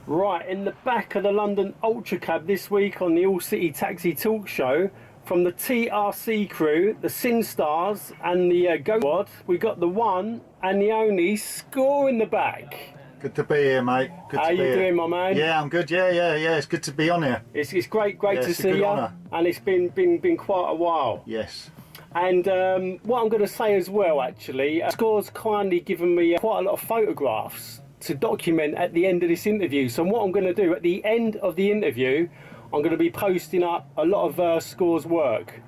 Right, in the back of the London Ultra Cab this week on the All City Taxi Talk Show, from the TRC crew, the Sin Stars and the Go Squad, we got the one and the only Score in the back. Good to be here, mate. Good How to be you here. doing, my man? Yeah, I'm good. Yeah. It's good to be on here. It's great to see you, honour. and it's been quite a while. Yes. And what I'm going to say as well, actually, Score's kindly given me quite a lot of photographs to document at the end of this interview. So what I'm going to do at the end of the interview, I'm going to be posting up a lot of Score's work.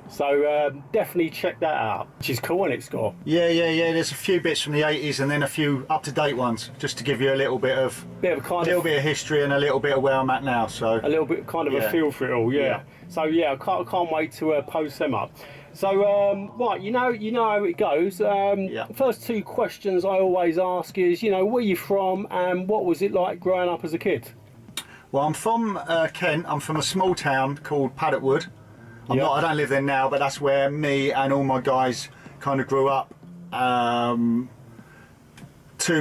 So definitely check that out, which is cool, isn't it, Score? Yeah. There's a few bits from the 80s and then a few up-to-date ones, just to give you a little bit of bit of history and a little bit of where I'm at now. So a little bit kind of a feel for it all, yeah. So yeah, I can't wait to post them up. So right, you know how it goes. First two questions I always ask is, where you from and what was it like growing up as a kid? Well, I'm from Kent. I'm from a small town called Paddockwood. I don't live there now, but that's where me and all my guys kind of grew up. 2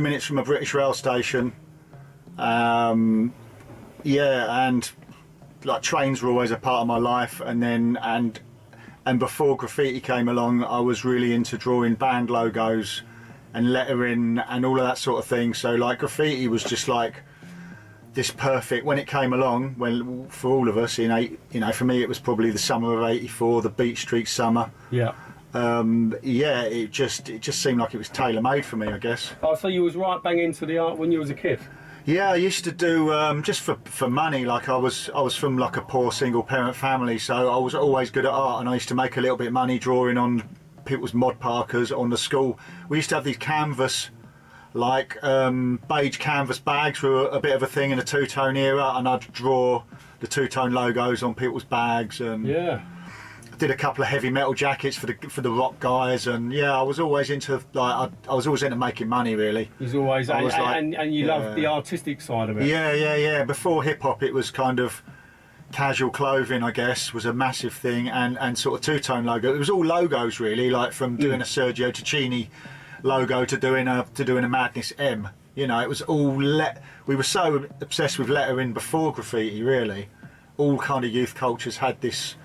minutes from a British rail station. And like trains were always a part of my life. And before graffiti came along, I was really into drawing band logos and lettering and all of that sort of thing. So like graffiti was just like this perfect, when it came along, well, for all of us for me it was probably the summer of '84, the Beat Street summer. It just seemed like it was tailor-made for me, I guess. Oh, so you was right bang into the art when you was a kid? Yeah, I used to do just for money. Like I was from like a poor single parent family, so I was always good at art, and I used to make a little bit of money drawing on people's mod parkers on the school. We used to have these canvas, like beige canvas bags were a bit of a thing in the two-tone era, and I'd draw the two-tone logos on people's bags, and I did a couple of heavy metal jackets for the rock guys, and I was always into I was always into making money, really. You loved the artistic side of it. Yeah. Before hip hop, it was kind of casual clothing, I guess, was a massive thing, and sort of two-tone logo. It was all logos, really, like from doing a Sergio Tacchini logo to doing a Madness M. It was all we were so obsessed with lettering before graffiti, really. All kind of youth cultures had this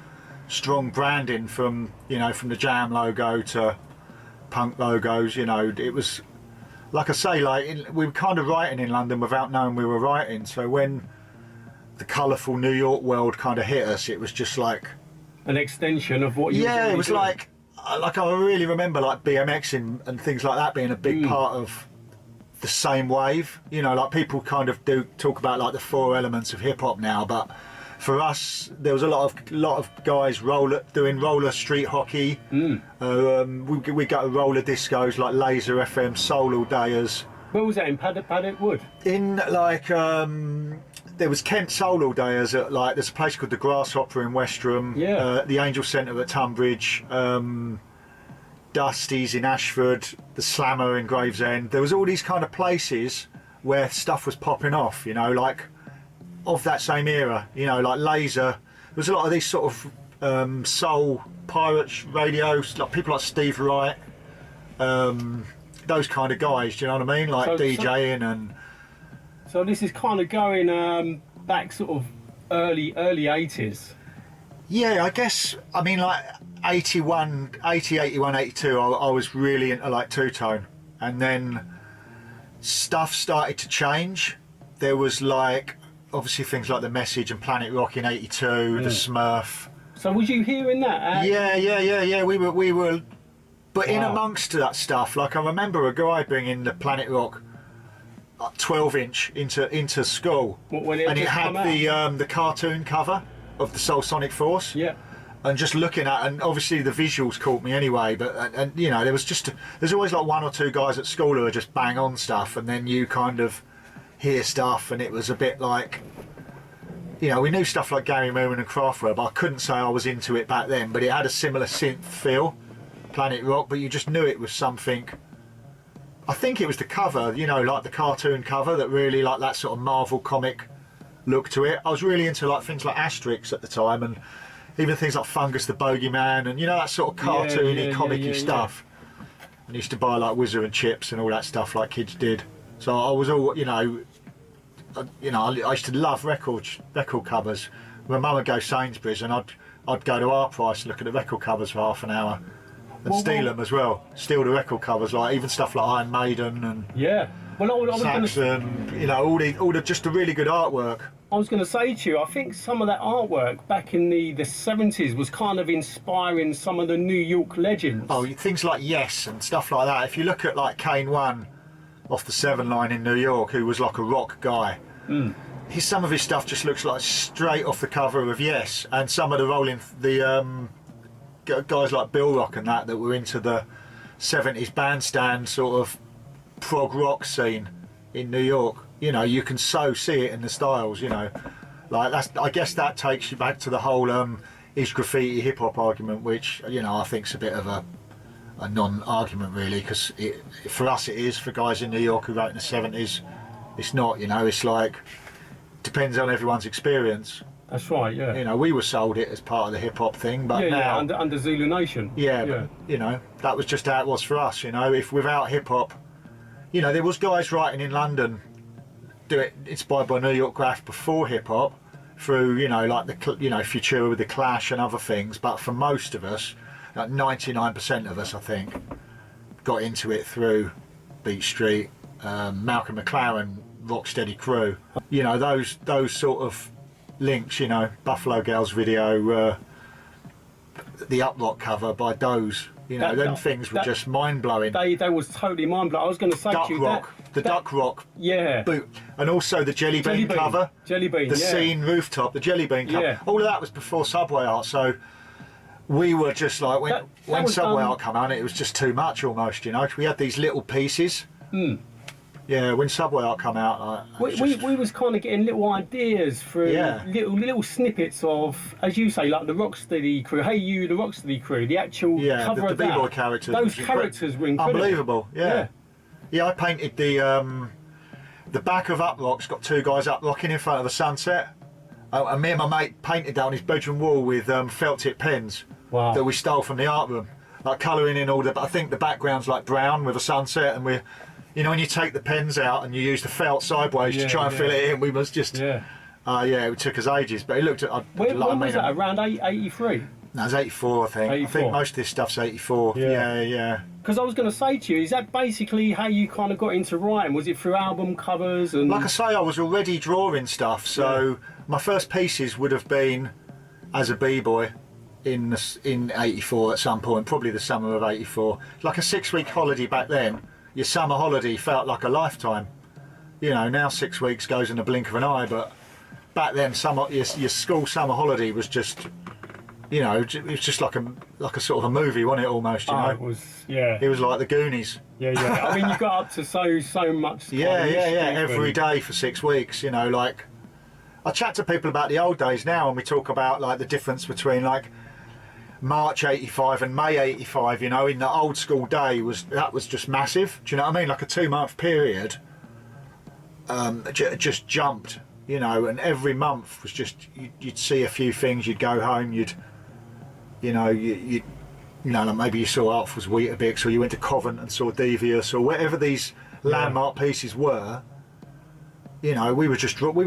strong branding, from the Jam logo to punk logos. It was, like I say, we were kind of writing in London without knowing we were writing. So when the colourful New York world kind of hit us, it was just like an extension of what you it was doing. Like I really remember like BMXing and things like that being a big part of the same wave. Like people kind of do talk about like the four elements of hip hop now, but for us there was a lot of guys doing roller street hockey. We got to roller discos like Laser FM, Soul All Dayers. Where was that, in Paddockwood? In like there was Kent Soul All Dayers at there's a place called the Grasshopper in Westerham, the Angelz Centre at Tunbridge, Dusty's in Ashford, the Slammer in Gravesend. There was all these kind of places where stuff was popping off, like of that same era, like Laser. There was a lot of these sort of soul pirates radios, like people like Steve Wright, those kind of guys, do you know what I mean? Like DJing and... So this is kind of going back sort of early 80s. Yeah, I guess, I mean like 80, 81, 82, I was really into like two-tone. And then stuff started to change. There was like, obviously things like The Message and Planet Rock in 82, the Smurf. So was you hearing that? Yeah, we were... But in amongst that stuff, like I remember a guy bringing the Planet Rock 12-inch into school, and it had the cartoon cover of the Soul Sonic Force. Yeah. And just looking at, and obviously the visuals caught me anyway. But and there's always like one or two guys at school who are just bang on stuff, and then you kind of hear stuff, and it was a bit like, we knew stuff like Gary Moon and Kraftwerk, but I couldn't say I was into it back then. But it had a similar synth feel, Planet Rock, but you just knew it was something. I think it was the cover, like the cartoon cover, that really like that sort of Marvel comic look to it. I was really into like things like Asterix at the time, and even things like Fungus the Bogeyman, and that sort of cartoony, comic-y stuff. And used to buy like Whizzer and Chips and all that stuff like kids did. So I was all, you know, I used to love record covers. My mum would go Sainsbury's and I'd go to Artz and look at the record covers for half an hour and steal them as well. Steal the record covers, like even stuff like Iron Maiden and Saxon, you know, all the just the really good artwork. I was going to say to you, I think some of that artwork back in the 70s was kind of inspiring some of the New York legends. Oh, things like Yes and stuff like that. If you look at like Kane One off the 7 Line in New York, who was like a rock guy, some of his stuff just looks like straight off the cover of Yes. And some of the guys like Bill Rock and that were into the 70s bandstand sort of prog rock scene in New York. You know, you can so see it in the styles, you know. Like, I guess that takes you back to the whole is graffiti hip hop argument, which, you know, I think's a bit of a non-argument really, because for us it is. For guys in New York who wrote in the 70s, it's not, you know. It's like, depends on everyone's experience. That's right, yeah. You know, we were sold it as part of the hip hop thing, but now under Zulu Nation. Yeah, but, you know, that was just how it was for us. You know, if without hip hop, you know, there was guys writing in London, inspired by New York Graff before hip hop, through, you know, like Futura with the Clash and other things. But for most of us, like 99% of us, I think, got into it through Beat Street, Malcolm McLaren, Rocksteady Crew. You know, those sort of links. You know, Buffalo Girls video, the Uprock cover by Doze. You know, them things were just mind blowing. They was totally mind blowing. I was going to say to you Duck Rock yeah, boot, and also the Jelly Bean cover, the Scene rooftop, the Jelly Bean cover. Yeah. All of that was before Subway Art, so we were just like, when Subway Art came out, it was just too much almost. You know, we had these little pieces. Yeah, when Subway Art come out, we was kind of getting little ideas through little snippets of, as you say, like the Rocksteady Crew. Hey, you, the Rocksteady Crew. The actual cover the of that. B-boy characters. Those characters were incredible. Unbelievable. Yeah, I painted the back of Uprock's got 2 guys uprocking in front of a sunset. And me and my mate painted that on his bedroom wall with felt tip pens that we stole from the art room, like colouring in all the. But I think the background's like brown with a sunset, and we're. You know, when you take the pens out and you use the felt sideways to try and fill it in, we must just... it took us ages, but it looked at... When was that, around 83? No, it was 84, I think. 84. I think most of this stuff's 84. Yeah. Because I was going to say to you, is that basically how you kind of got into writing? Was it through album covers? And like I say, I was already drawing stuff, so my first pieces would have been as a b-boy in 84 at some point, probably the summer of 84. Like a 6-week holiday back then. Your summer holiday felt like a lifetime. You know, now 6 weeks goes in the blink of an eye, but back then your school summer holiday was just, you know, it was just like a sort of a movie, wasn't it, almost, you know? It was, It was like the Goonies. Yeah. I mean, you got up to so much. Every day for 6 weeks, you know, like... I chat to people about the old days now, and we talk about, like, the difference between, like, March 85 and May 85, you know, in the old school day that was just massive. Do you know what I mean? Like a 2-month period, just jumped, you know, and every month was just, you'd see a few things, you'd go home, you know, like maybe you saw Artz Weetabix, or you went to Covent and saw Devious, or whatever these landmark pieces were. You know, we were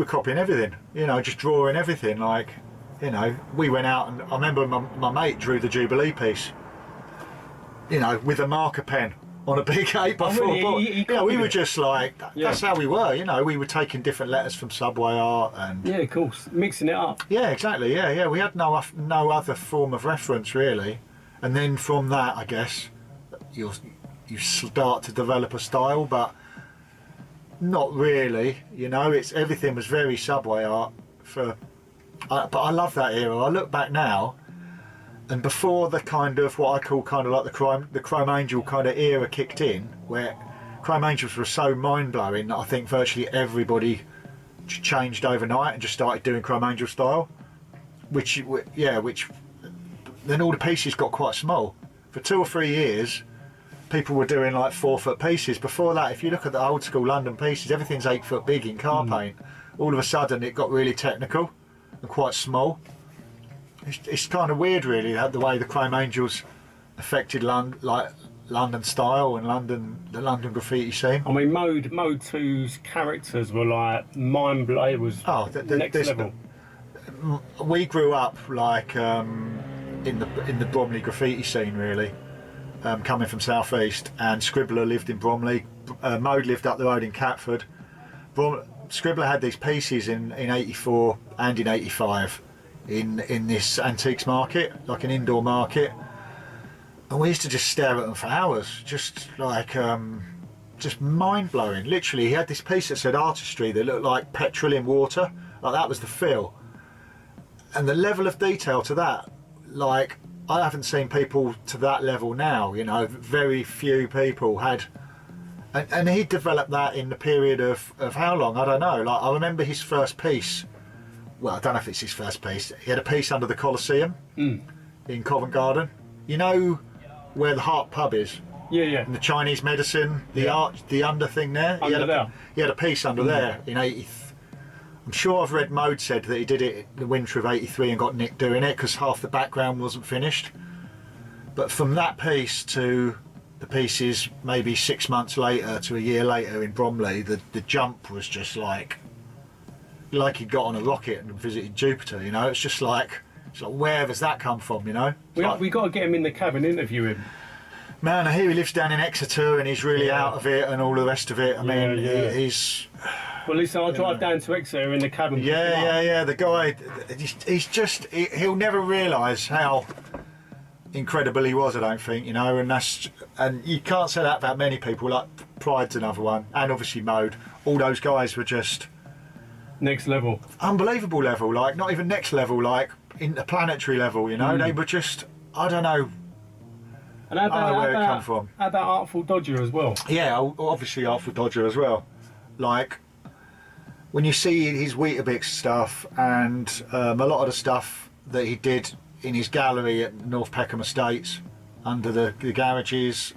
copying everything, you know, just drawing everything, like. You know, we went out, and I remember my mate drew the Jubilee piece, you know, with a marker pen on a big 8x4 board. We were just like, that's how we were, you know, we were taking different letters from Subway Art and... Yeah, of course, mixing it up. Yeah, exactly, yeah. We had no other form of reference, really. And then from that, I guess, you start to develop a style, but not really, you know, everything was very Subway Art but I love that era. I look back now, and before the kind of what I call kind of like the Chrome Angel kind of era kicked in, where Chrome Angels were so mind blowing that I think virtually everybody changed overnight and just started doing Chrome Angel style, which then all the pieces got quite small. For 2 or 3 years, people were doing like 4-foot pieces. Before that, if you look at the old school London pieces, everything's 8 foot big in car paint. All of a sudden, it got really technical and quite small. It's kind of weird, really, the way the Chrome Angels affected London London style and the London graffiti scene. I mean, Mode 2's characters were like mind-blowing. It was next level. We grew up like in the Bromley graffiti scene, really, coming from South East, and Scribbler lived in Bromley. Mode lived up the road in Catford. Scribbler had these pieces in '84 and in '85 in this antiques market, like an indoor market, and we used to just stare at them for hours, just like just mind blowing. Literally, he had this piece that said artistry that looked like petrol in water, like that was the feel, and the level of detail to that, like I haven't seen people to that level now. You know, very few people had. And he developed that in the period of how long? I don't know. Like I remember his first piece. Well, I don't know if it's his first piece. He had a piece under the Coliseum in Covent Garden. You know where the Hart pub is? Yeah, yeah. And the Chinese medicine, the under thing there. He had a piece under there in '80. I'm sure I've read Mode said that he did it in the winter of '83 and got nicked doing it because half the background wasn't finished. But from that piece to the pieces maybe 6 months later to a year later in Bromley, the jump was just like he'd got on a rocket and visited Jupiter. You know, it's just like where has that come from? You know, we got to get him in the cab and interview him. Man, I hear he lives down in Exeter and he's really out of it and all the rest of it. I mean, he's. Well, listen, I'll drive down to Exeter in the cab and yeah. The guy, he'll never realise how incredible he was, I don't think, you know, and you can't say that about many people. Like Pride's another one, and obviously Mode. All those guys were just next level, unbelievable level. Like not even next level, like interplanetary level. You know, they were just, I don't know. And how about, where it come from. How about Artful Dodger as well? Yeah, obviously Artful Dodger as well. Like when you see his Weetabix stuff and a lot of the stuff that he did in his gallery at North Peckham Estates under the garages,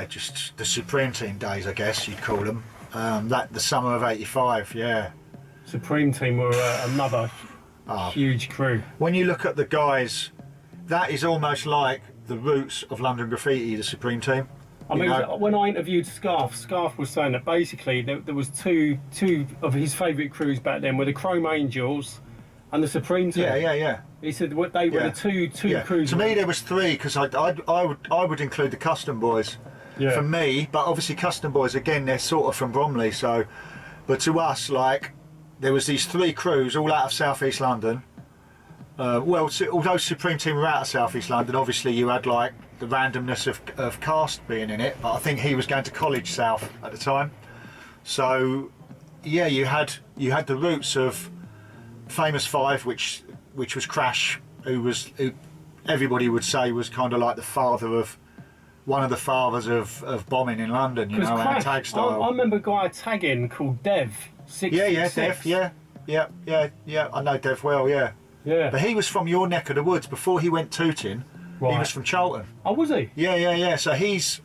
just the Supreme Team days, I guess you'd call them. The summer of '85, yeah. Supreme Team were another huge crew. When you look at the guys, that is almost like the roots of London graffiti, the Supreme Team. I mean, when I interviewed Scarf was saying that basically there was two of his favourite crews back then were the Chrome Angelz and the Supreme Team. Yeah. He said what they were the two crews. To me, there was three because I would include the Custom Boys. Yeah. For me, but obviously Custom Boys again, they're sort of from Bromley. So, but to us, like there was these three crews all out of South East London. Although Supreme Team were out of South East London, obviously you had like the randomness of Cast being in it. But I think he was going to College South at the time. So, yeah, you had the roots of Famous Five, which was Crash, who everybody would say was kind of like one of the fathers of bombing in London, you know, Crash, and tag style. I remember a guy tagging called Dev. Dev, yeah. I know Dev well, yeah. Yeah. But he was from your neck of the woods before he went tooting. Right. He was from Charlton. Oh, was he? Yeah. So he's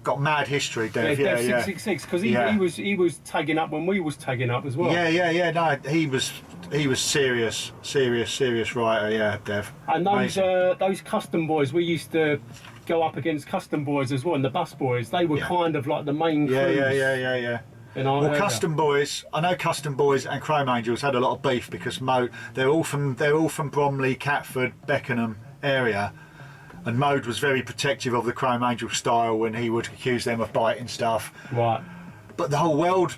got mad history, Dev. Yeah, Dev 666, because he was tagging up when we was tagging up as well. Yeah. No, he was serious writer, yeah, Dev. And those Custom Boys, we used to go up against Custom Boys as well, and the Bus Boys. They were kind of like the main crews. Yeah. Custom Boys. I know Custom Boys and Chrome Angelz had a lot of beef because they're all from Bromley, Catford, Beckenham area, and Mode was very protective of the Chrome Angelz style when he would accuse them of biting stuff. Right. But the whole world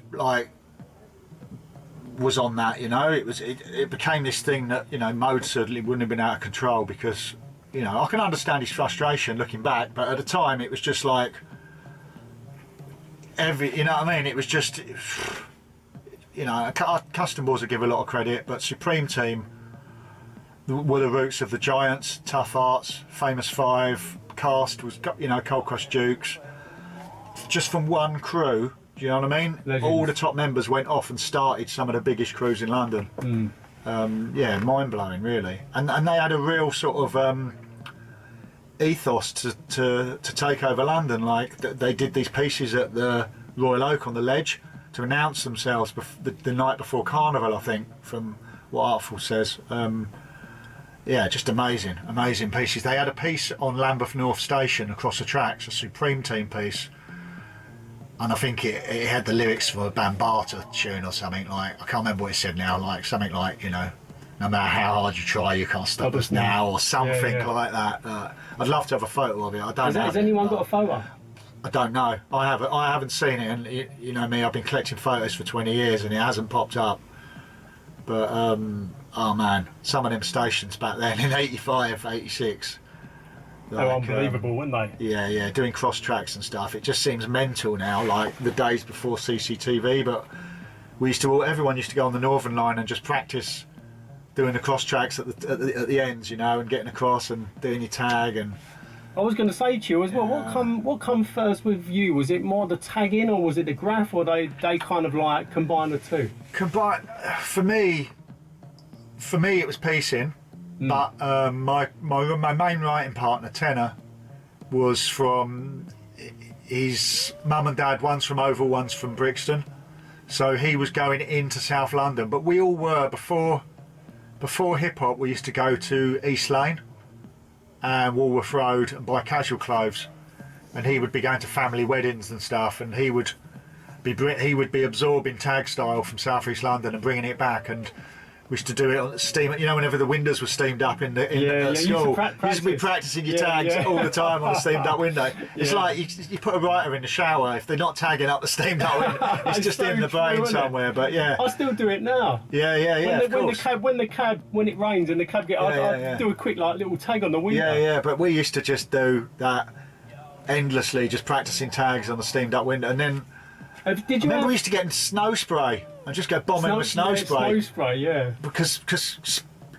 was on that, you know. It became this thing that, you know, Mode certainly wouldn't have been out of control because, you know, I can understand his frustration looking back, but at the time it was just like you know what I mean? It was just, you know, Custom Boys would give a lot of credit, but Supreme Team were the roots of the Giantz, Tuff, Artz, Famous Five, Cast was, you know, Cold Crush Dukes. Just from one crew, do you know what I mean? Legends. All the top members went off and started some of the biggest crews in London. Mind blowing, really. And they had a real sort of ethos to take over London. Like they did these pieces at the Royal Oak on the Ledge to announce themselves the night before Carnival, I think, from what Artful says. Yeah, just amazing, amazing pieces. They had a piece on Lambeth North Station across the tracks, a Supreme Team piece, and I think it had the lyrics for a Bambata tune or something, like, I can't remember what it said now, like something like, you know, no matter how hard you try, you can't stop us now, or something like that. I'd love to have a photo of it. I don't know. Has anyone got a photo? I don't know. I haven't seen it, and you know me, I've been collecting photos for 20 years and it hasn't popped up. But oh man, some of them stations back then in 85, 86. They were unbelievable, weren't they? Yeah, doing cross tracks and stuff. It just seems mental now, like the days before CCTV. But everyone used to go on the Northern Line and just practice doing the cross tracks at the ends, you know, and getting across and doing your tag. And I was going to say to you as well, what come first with you? Was it more the tagging, or was it the Graff, or they kind of like combine the two? For me it was piecing, but my main writing partner, Tenor, was from his mum and dad, one's from Oval, one's from Brixton, so he was going into South London. But we all were, before hip hop, we used to go to East Lane and Walworth Road and buy casual clothes, and he would be going to family weddings and stuff, and he would be absorbing tag style from South East London and bringing it back. And we used to do it on steam, you know, whenever the windows were steamed up in the school. You used to be practicing your tags all the time on a steamed up window. It's like you put a writer in the shower, if they're not tagging up the steamed up window, it's just in the brain somewhere. But yeah, I still do it now. When it rains and the cab I do a quick like little tag on the window. Yeah, but we used to just do that endlessly, just practicing tags on the steamed up window. And then we used to get in snow spray and just go bombing with snow spray. Snow spray, yeah. Because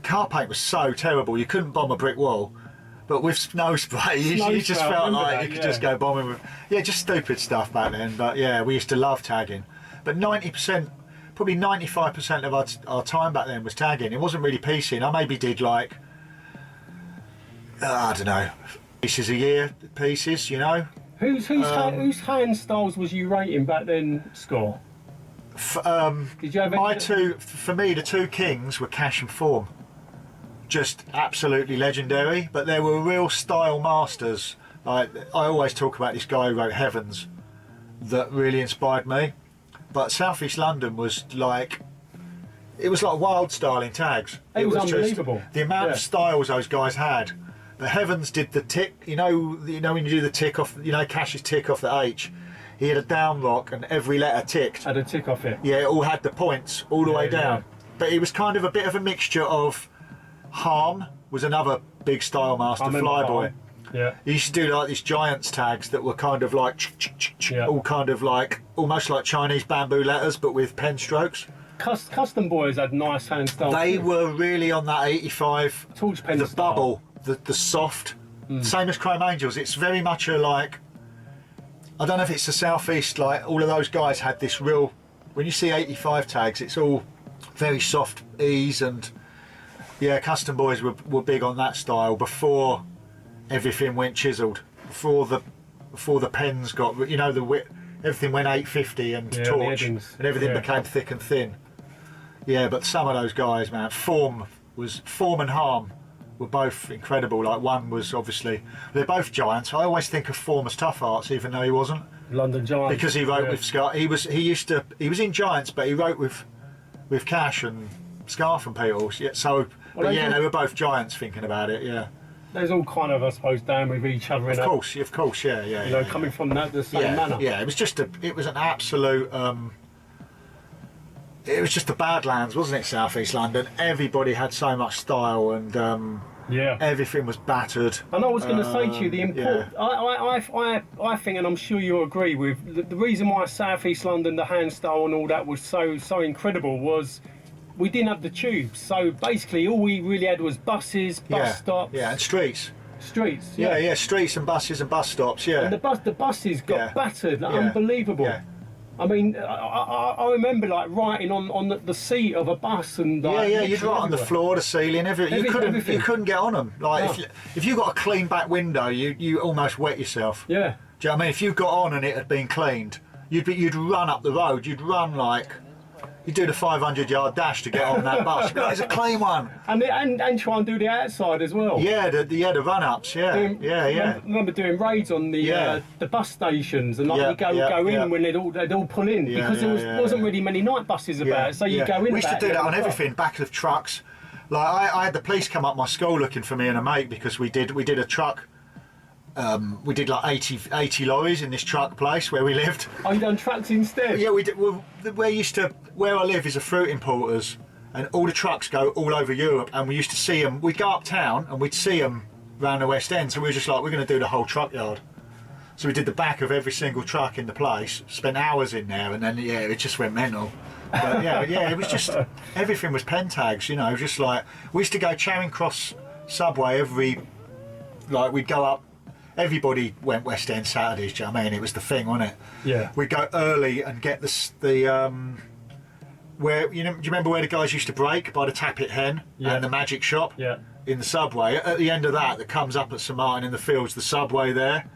car paint was so terrible, you couldn't bomb a brick wall. But with snow spray, you just felt like you could just go bombing with... Yeah, just stupid stuff back then. But yeah, we used to love tagging. But 90%, probably 95% of our time back then was tagging. It wasn't really piecing. I maybe did like, I don't know, pieces a year, pieces, you know. Whose hand styles was you rating back then, Score? Did you have for me, the two kings were Cash and Form. Just absolutely legendary, but there were real style masters. I always talk about this guy who wrote Heavens that really inspired me. But South East London was like, it was like wild style in tags. It was unbelievable. Just, the amount of styles those guys had. The Heavens did the tick, you know when you do the tick off, you know Cash's tick off the H. He had a down rock and every letter ticked. Had a tick off it. Yeah, it all had the points all the way down. Yeah. But it was kind of a bit of a mixture of... Harm was another big style master, Flyboy. Yeah. He used to do like these Giantz tags that were kind of like... all kind of like... almost like Chinese bamboo letters, but with pen strokes. Custom Boys had nice hand style. They were really on that 85... Torch pen the style. Bubble, the soft. Same as Chrome Angels. It's very much a like... I don't know if it's the Southeast, like all of those guys had this real... When you see 85 tags, it's all very soft ease and... Yeah, Custom Boys were big on that style before everything went chiselled. Before the pens got, you know, everything went 850 and torch, and everything became thick and thin. Yeah, but some of those guys, man, Form and Harm were both incredible. Like one was obviously, they're both giants. I always think of Form as Tuff Artz, even though he wasn't. London Giants. Because he wrote with Scar. He was in Giantz, but he wrote with Cash and Scarf and Petals. Yeah, so. But yeah, they were both giants thinking about it, yeah. There's all kind of, I suppose, down with each other. Of course, yeah. You know, coming from the same manner. Yeah, it was an absolute, it was just the Badlands, wasn't it, South East London? Everybody had so much style and everything was battered. And I was going to say to you, the important, I think, and I'm sure you'll agree with, the reason why South East London, the hand style and all that was so incredible was we didn't have the tubes, so basically all we really had was buses, bus stops. Yeah, and streets. Streets. Yeah, streets and buses and bus stops. Yeah. And the buses got battered, like, unbelievable. Yeah. I mean, I remember like writing on the seat of a bus and like, you'd write on the floor, the ceiling, everything. You couldn't get on them. Like if you got a clean back window, you almost wet yourself. Yeah. Do you know what I mean? If you got on and it had been cleaned, you'd run up the road. You'd run like. You do the 500-yard dash to get on that bus. It's a clean one. And try and do the outside as well. Yeah, the run-ups. Yeah. Remember doing raids on the bus stations, and like you go in when they'd all pull in, because there wasn't really many night buses about, so you go in. We used to do that on everything, back of trucks. Like I had the police come up my school looking for me and a mate because we did a truck. We did like 80 lorries in this truck place where we lived. Oh, you done trucks instead? Yeah, we did. Where I live is a fruit importers, and all the trucks go all over Europe, and we used to see them. We'd go uptown and we'd see them around the West End, so we were just like, we're going to do the whole truck yard. So we did the back of every single truck in the place, spent hours in there, and then it just went mental. But it was just, everything was pen tags, you know, just like, we used to go Charing Cross subway we'd go up. Everybody went West End Saturdays, do you know what I mean? It was the thing, wasn't it? Yeah. We'd go early and get where, do you remember where the guys used to break by the Tappet Hen and the Magic Shop? Yeah. In the subway, at the end of that comes up at St Martin in the Fields, the subway there.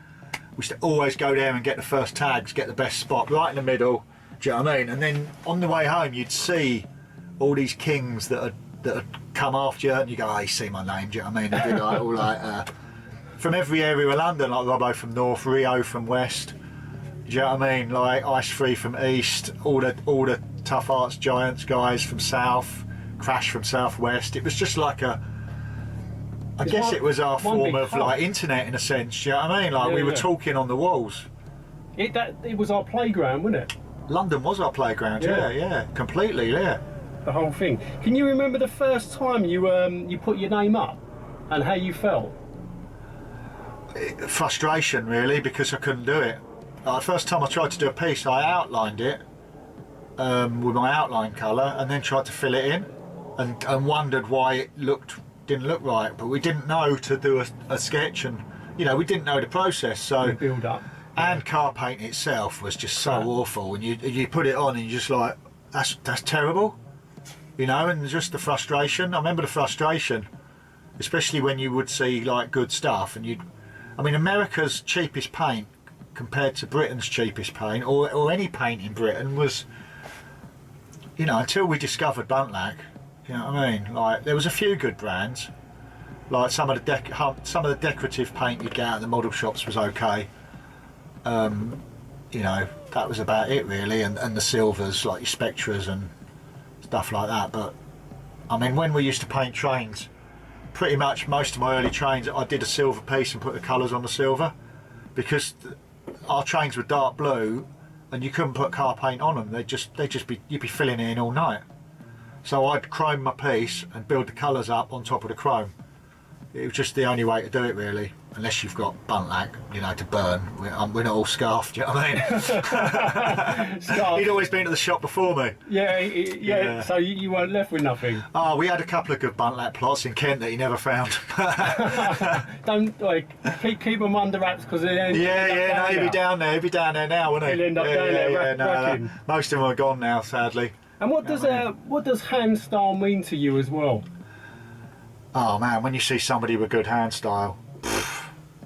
We used to always go there and get the first tags, get the best spot, right in the middle, do you know what I mean? And then on the way home, you'd see all these kings that had come after you, and you go, oh, you see my name, do you know what I mean? They'd be like, all like, from every area of London, like Robbo from North, Rio from West, do you know what I mean? Like Ice Free from East, all the Tuff Artz Giantz guys from South, Crash from South West. It was just like I guess it was our form of like internet in a sense, do you know what I mean? Like we were talking on the walls. It was our playground, wasn't it? London was our playground, yeah, completely, yeah. The whole thing. Can you remember the first time you put your name up and how you felt? Frustration, really, because I couldn't do it. The first time I tried to do a piece, I outlined it with my outline colour, and then tried to fill it in, and wondered why it didn't look right. But we didn't know to do a sketch, and we didn't know the process. So build up. And car paint itself was just so awful, and you put it on, and you're just like, that's terrible, and just the frustration. I remember the frustration, especially when you would see like good stuff, and America's cheapest paint compared to Britain's cheapest paint, or any paint in Britain, was, until we discovered Buntlack, you know what I mean? Like, there was a few good brands, like some of the decorative paint you'd get out of the model shops was okay. That was about it really, and the silvers, like your Spectras and stuff like that. But when we used to paint trains, pretty much most of my early trains, I did a silver piece and put the colours on the silver, because our trains were dark blue and you couldn't put car paint on them. You'd be filling it in all night. So I'd chrome my piece and build the colours up on top of the chrome. It was just the only way to do it really, unless you've got Buntlack, to burn. We're not all scarfed, do you know what I mean? He'd always been to the shop before me. Yeah. So you weren't left with nothing. Oh, we had a couple of good Buntlack plots in Kent that he never found. Don't keep them under wraps, because he'd be down there. He'd be down there now, wouldn't he? He'll end up down there racking. Most of them are gone now, sadly. And what does hand style mean to you as well? Oh man, when you see somebody with good hand style,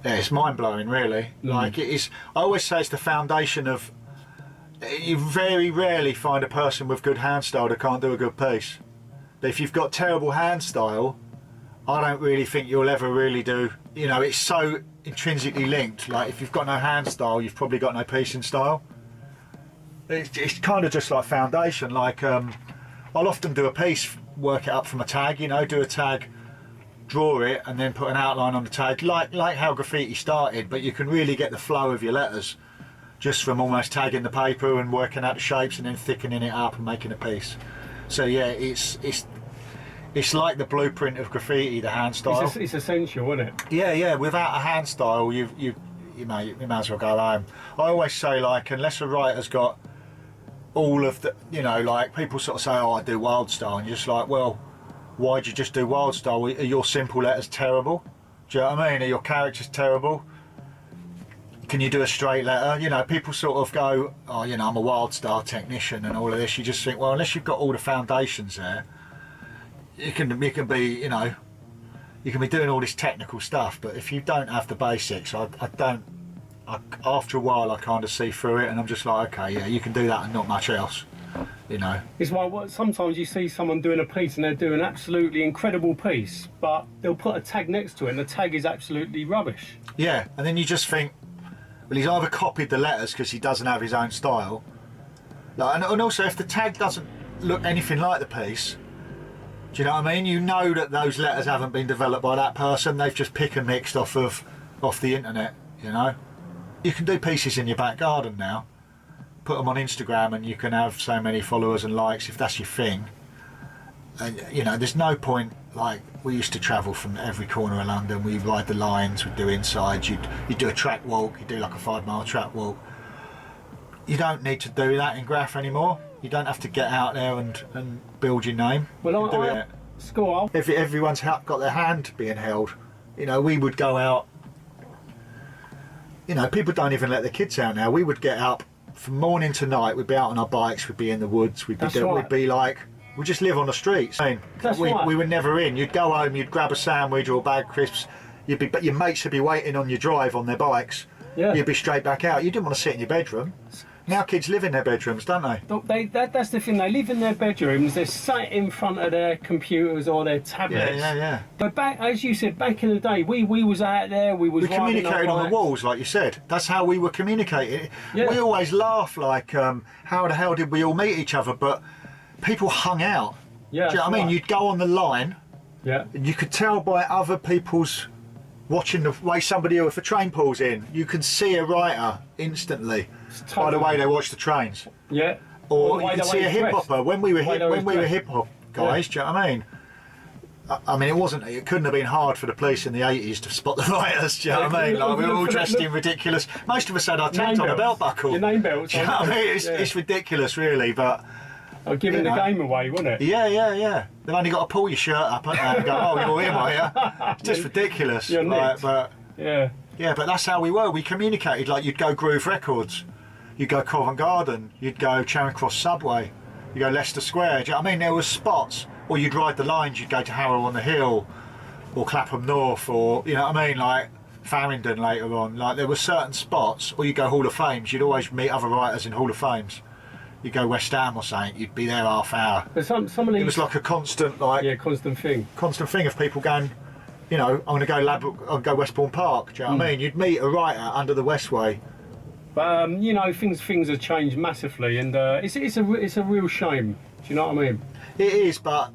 it's mind blowing, really. Like it is. I always say it's the foundation of. You very rarely find a person with good hand style that can't do a good piece. But if you've got terrible hand style, I don't really think you'll ever really do. It's so intrinsically linked. Like if you've got no hand style, you've probably got no piecing style. It's kind of just like foundation. Like I'll often do a piece, work it up from a tag. Do a tag, draw it, and then put an outline on the tag, like how graffiti started. But you can really get the flow of your letters just from almost tagging the paper and working out the shapes and then thickening it up and making a piece. So yeah, it's like the blueprint of graffiti, the hand style. It's essential, isn't it? Yeah. Without a hand style, you might as well go home. I always say, like, unless a writer's got all of the, like people sort of say, oh, I do wild style, and you're just like, well, why'd you just do wild style? Are your simple letters terrible? Do you know what I mean? Are your characters terrible? Can you do a straight letter? People sort of go, oh, I'm a wild style technician and all of this. You just think, well, unless you've got all the foundations there, you can be, you can be doing all this technical stuff, but if you don't have the basics, after a while I kind of see through it, and I'm just like, okay, yeah, you can do that and not much else. you know. It's like sometimes you see someone doing a piece and they're doing an absolutely incredible piece, but they'll put a tag next to it and the tag is absolutely rubbish. Yeah, and then you just think, well, he's either copied the letters because he doesn't have his own style, like, and also if the tag doesn't look anything like the piece, do you know what I mean? You know that those letters haven't been developed by that person, they've just pick and mixed off the internet, you know. You can do pieces in your back garden now, put them on Instagram and you can have so many followers and likes if that's your thing. And you know, there's no point, like we used to travel from every corner of London, we'd ride the lines, we'd do insides, you'd do a track walk, you'd do like a 5-mile track walk. You don't need to do that in Graff anymore. You don't have to get out there and build your name. Well, Score. Everyone's got their hand being held. You know, we would go out, you know, people don't even let their kids out now. We would get up from morning to night, we'd be out on our bikes, we'd be in the woods, we'd be like, we just live on the streets. I mean, we were never in. You'd go home, you'd grab a sandwich or a bag of crisps, but your mates would be waiting on your drive on their bikes. Yeah. You'd be straight back out. You didn't want to sit in your bedroom. Now kids live in their bedrooms, don't they? That's the thing, they live in their bedrooms, they're sat in front of their computers or their tablets. Yeah. But back, as you said, back in the day, we was out there, we communicated on the walls, like you said. That's how we were communicating. Yeah. We always laugh like, how the hell did we all meet each other? But people hung out. Yeah. Do you know what I mean? You'd go on the line, yeah, and you could tell by other people's watching the way somebody, if a train pulls in, you can see a writer instantly by the way they watch the trains. Yeah. Or you can see a hip hopper. When we were hip hop guys, do you know what I mean? I mean, it couldn't have been hard for the police in the 80s to spot the rioters, do you know what I mean? Like, we were all dressed in ridiculous. Most of us had our tent on a belt buckle. Your name belts. Do you know what I mean? It's ridiculous, really, but... Giving the game away, wasn't it? Yeah. They've only got to pull your shirt up and go, oh, you're him, are you? It's just ridiculous. You're like, but yeah, but that's how we were. We communicated. Like, you'd go Groove Records, you'd go Covent Garden, you'd go Charing Cross Subway, you'd go Leicester Square. Do you know what I mean? There were spots, or you'd ride the lines. You'd go to Harrow on the Hill, or Clapham North, or you know what I mean, like Farringdon later on. Like, there were certain spots, or you'd go Hall of Fames. You'd always meet other writers in Hall of Fames. You go West Ham or something, you'd be there half hour. But some of these... It was like a constant constant thing of people going, you know, I'm going to go Westbourne Park. Do you know what I mean? You'd meet a writer under the Westway. But you know, things have changed massively, and it's a real shame. Do you know what I mean? It is, but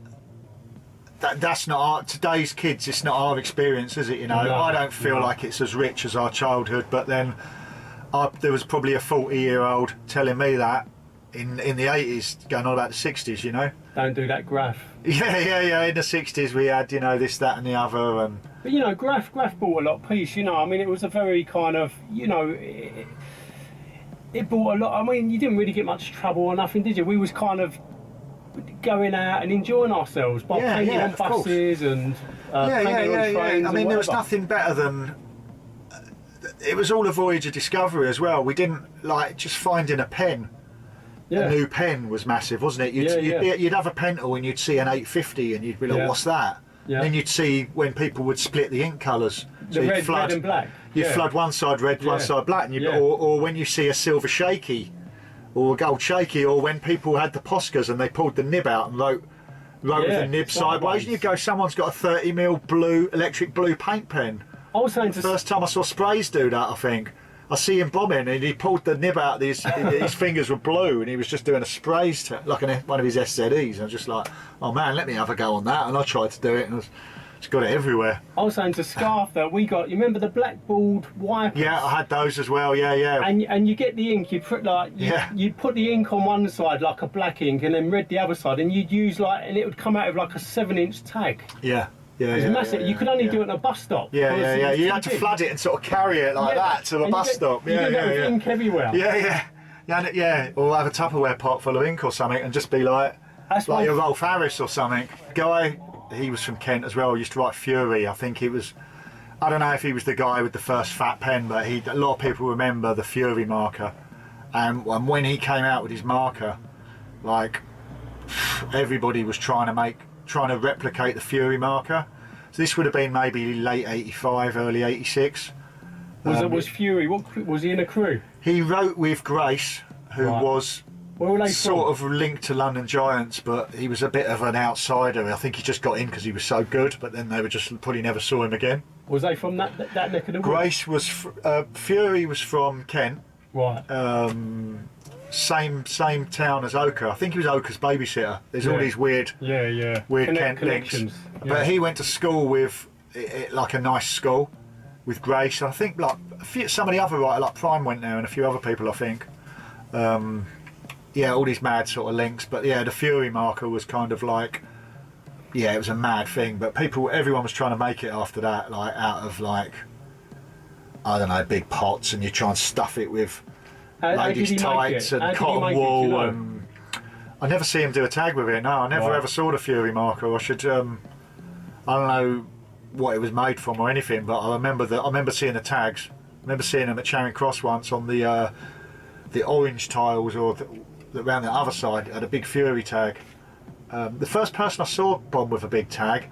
that's not today's kids. It's not our experience, is it? You know, no, I don't feel like it's as rich as our childhood. But then there was probably a 40-year-old telling me that. In the 80s, going on about the 60s, you know. Don't do that, Graff. Yeah. In the 60s, we had, you know, this, that, and the other, and. But you know, Graff bought a lot of peace. You know, I mean, it was a very kind of, you know, it brought a lot. I mean, you didn't really get much trouble or nothing, did you? We was kind of going out and enjoying ourselves by painting on buses and painting on trains. I mean, there was nothing better than. It was all a voyage of discovery as well. We didn't like just finding a pen. Yeah. A new pen was massive, wasn't it? You'd have a pen tool and you'd see an 850 and you'd be like, what's that? Yeah. Then you'd see when people would split the ink colours. So red and black. You'd flood one side red, one side black, and or when you see a silver shaky or a gold shaky, or when people had the Poscas and they pulled the nib out and wrote with the nib sideways, and you'd go, someone's got a 30mm electric blue paint pen. I was saying first time I saw Sprays do that, I think. I see him bombing and he pulled the nib out, his fingers were blue and he was just doing a sprays, like one of his SZEs. And I was just like, oh man, let me have a go on that. And I tried to do it and it's got it everywhere. I was saying to Scarf that you remember the blackboard wipers? Yeah, I had those as well, yeah. And you get the ink, you'd put you'd put the ink on one side like a black ink and then red the other side, and you'd use and it would come out of like a 7-inch tag. Yeah. It was massive. You could only do it at a bus stop. Yeah. You had to flood it and sort of carry it like that to a bus stop. You get ink everywhere. Yeah. Or have a Tupperware pot full of ink or something and just be like your Rolf Harris or something. Guy, he was from Kent as well. Used to write Fury. I think he was. I don't know if he was the guy with the first fat pen, but a lot of people remember the Fury marker. And when he came out with his marker, like everybody was trying to replicate the Fury marker. So this would have been maybe late 85, early 86. Was Fury, what was he in a crew? He wrote with Grace, who was Where were they sort from? of linked to London Giants, but he was a bit of an outsider. I think he just got in because he was so good, but then they were just probably never saw him again. Was they from that neck of the woods? Grace was Fury was from Kent. Right. Same town as Oka. I think he was Oka's babysitter. There's all these weird Kent links. Yeah. But he went to school with like a nice school with Grace. I think like some of the other writers, like Prime went there and a few other people, I think. Yeah, all these mad sort of links. But yeah, the Fury marker was kind of like, yeah, it was a mad thing. But everyone was trying to make it after that, like out of like, I don't know, big pots, and you try and stuff it with ladies' tights and cotton wool. And I never see him do a tag with it. No, I never ever saw the Fury marker. I should. I don't know what it was made from or anything, but I remember seeing the tags. I remember seeing them at Charing Cross once on the orange tiles, or around the other side had a big Fury tag. The first person I saw bomb with a big tag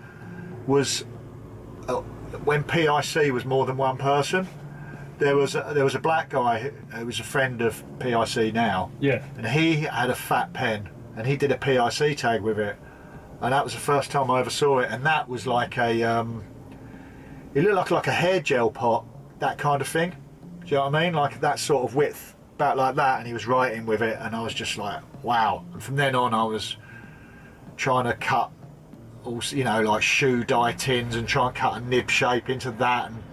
was when PIC was more than one person. There was a black guy who was a friend of PIC now. Yeah. And he had a fat pen, and he did a PIC tag with it, and that was the first time I ever saw it. And that was like a, it looked like a hair gel pot, that kind of thing. Do you know what I mean? Like that sort of width, about like that. And he was writing with it, and I was just like, wow. And from then on, I was trying to cut, you know, like shoe dye tins and try and cut a nib shape into that. And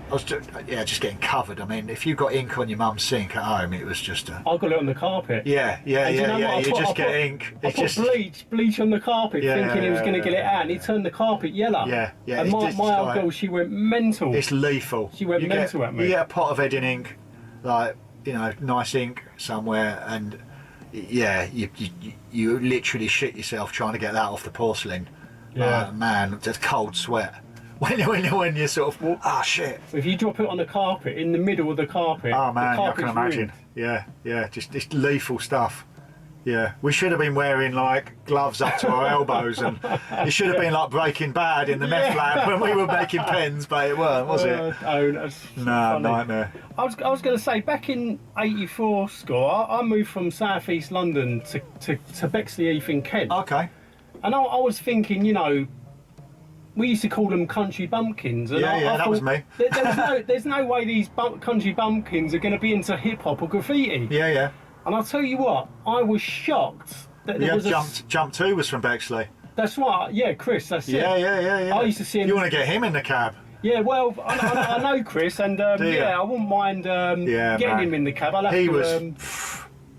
I was just getting covered. I mean, if you got ink on your mum's sink at home, it was just a... I got it on the carpet. Yeah. You just get ink. I put bleach on the carpet, thinking he was going to get it out, and he turned the carpet yellow. Yeah. And my old girl, she went mental. It's lethal. She went mental at me. You get a pot of Edding ink, like, you know, nice ink somewhere, and yeah, you literally shit yourself trying to get that off the porcelain. Yeah. Man, just cold sweat. When you're sort of, shit. If you drop it on the carpet, in the middle of the carpet, oh man, the I can imagine. Ruined. Yeah, just it's lethal stuff. Yeah, we should have been wearing like gloves up to our elbows, and it should have been like Breaking Bad in the meth lab when we were making pens, but it weren't, was it? No, nightmare. I was going to say, back in '84, Score, I moved from South East London to Bexley Heath in Kent. Okay. And I was thinking, you know, we used to call them country bumpkins. And I that thought, was me. There's no way these country bumpkins are going to be into hip hop or graffiti. Yeah. And I'll tell you what, I was shocked that there was Jump 2 was from Bexley. That's right. Yeah, Chris. That's it. Yeah. I used to see him. You want to get him in the cab? Yeah, well, I know Chris, and I wouldn't mind getting him in the cab.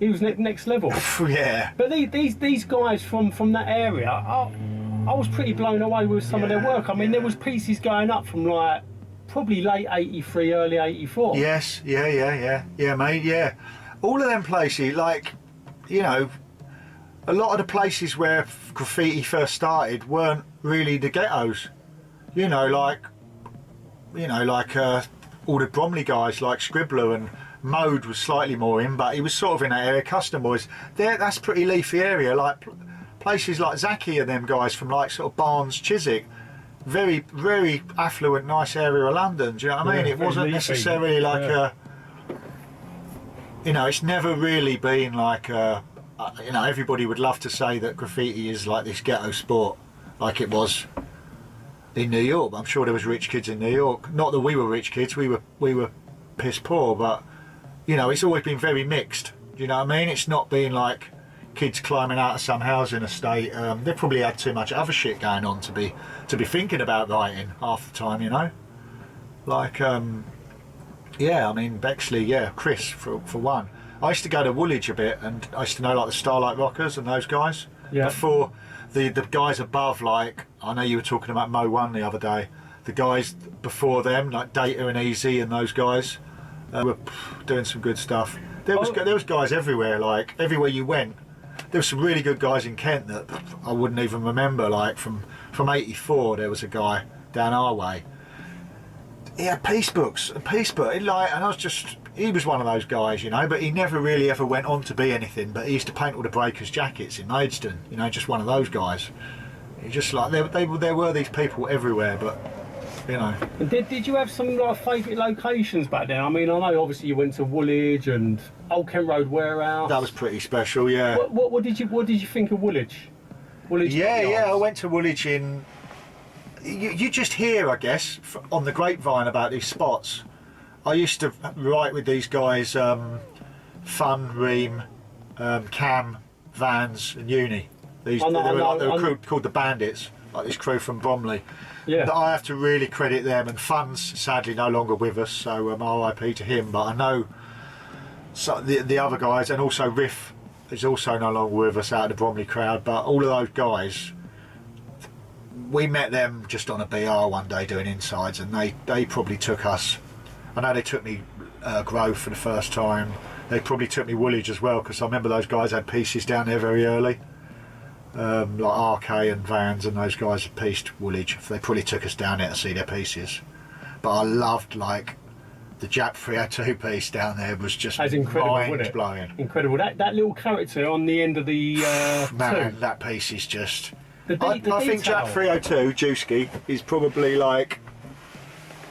He was next level. Yeah. But these guys from that area, I was pretty blown away with some of their work. I mean, there was pieces going up from like probably late '83, early '84. Yes, yeah, mate, yeah. All of them places, like, you know, a lot of the places where graffiti first started weren't really the ghettos. You know, like all the Bromley guys, like Scribbler, and Mode was slightly more in, but he was sort of in that area. Custom Boys, that's pretty leafy area. Like places like Zaki and them guys from like sort of Barnes, Chiswick, very, very affluent, nice area of London. Do you know what I mean? It wasn't necessarily like a, you know, it's never really been like a, you know, everybody would love to say that graffiti is like this ghetto sport, like it was in New York. I'm sure there was rich kids in New York. Not that we were rich kids, we were piss poor, but you know, it's always been very mixed. Do you know what I mean? It's not been like kids climbing out of some housing estate. They probably had too much other shit going on to be thinking about writing half the time, you know. Like, yeah, I mean Bexley, yeah, Chris for one. I used to go to Woolwich a bit, and I used to know like the Starlight Rockers and those guys. Yeah. Before the guys above, like I know you were talking about Mo One the other day. The guys before them, like Data and Easy and those guys, were doing some good stuff. There was guys everywhere, like everywhere you went. There were some really good guys in Kent that I wouldn't even remember. Like from '84, there was a guy down our way. He had piece books, and I was just. He was one of those guys, you know, but he never really ever went on to be anything. But he used to paint all the Breakers jackets in Maidstone, you know, just one of those guys. He just like there were these people everywhere, but you know. And did you have some like favourite locations back then? I mean, I know obviously you went to Woolwich, and Old Kent Road warehouse. That was pretty special, yeah. What did you think of Woolwich? Yeah, I went to Woolwich in. You just hear, I guess, on the grapevine about these spots. I used to write with these guys, Fun, Ream, Cam, Vans, and Uni. They were a crew called the Bandits, like this crew from Bromley. Yeah. I have to really credit them, and Fun's sadly no longer with us, so RIP to him. But I know the other guys, and also Riff is also no longer with us out of the Bromley crowd. But all of those guys, we met them just on a BR one day doing insides, and they probably took us. I know they took me Grove for the first time. They probably took me Woolwich as well, because I remember those guys had pieces down there very early. Like RK and Vans and those guys had pieced Woolwich. They probably took us down there to see their pieces. But I loved, like, the Jap 302 piece down there was just mind-blowing. Incredible. That little character on the end of the man, that piece is just... I think Jap 302, Juski, is probably like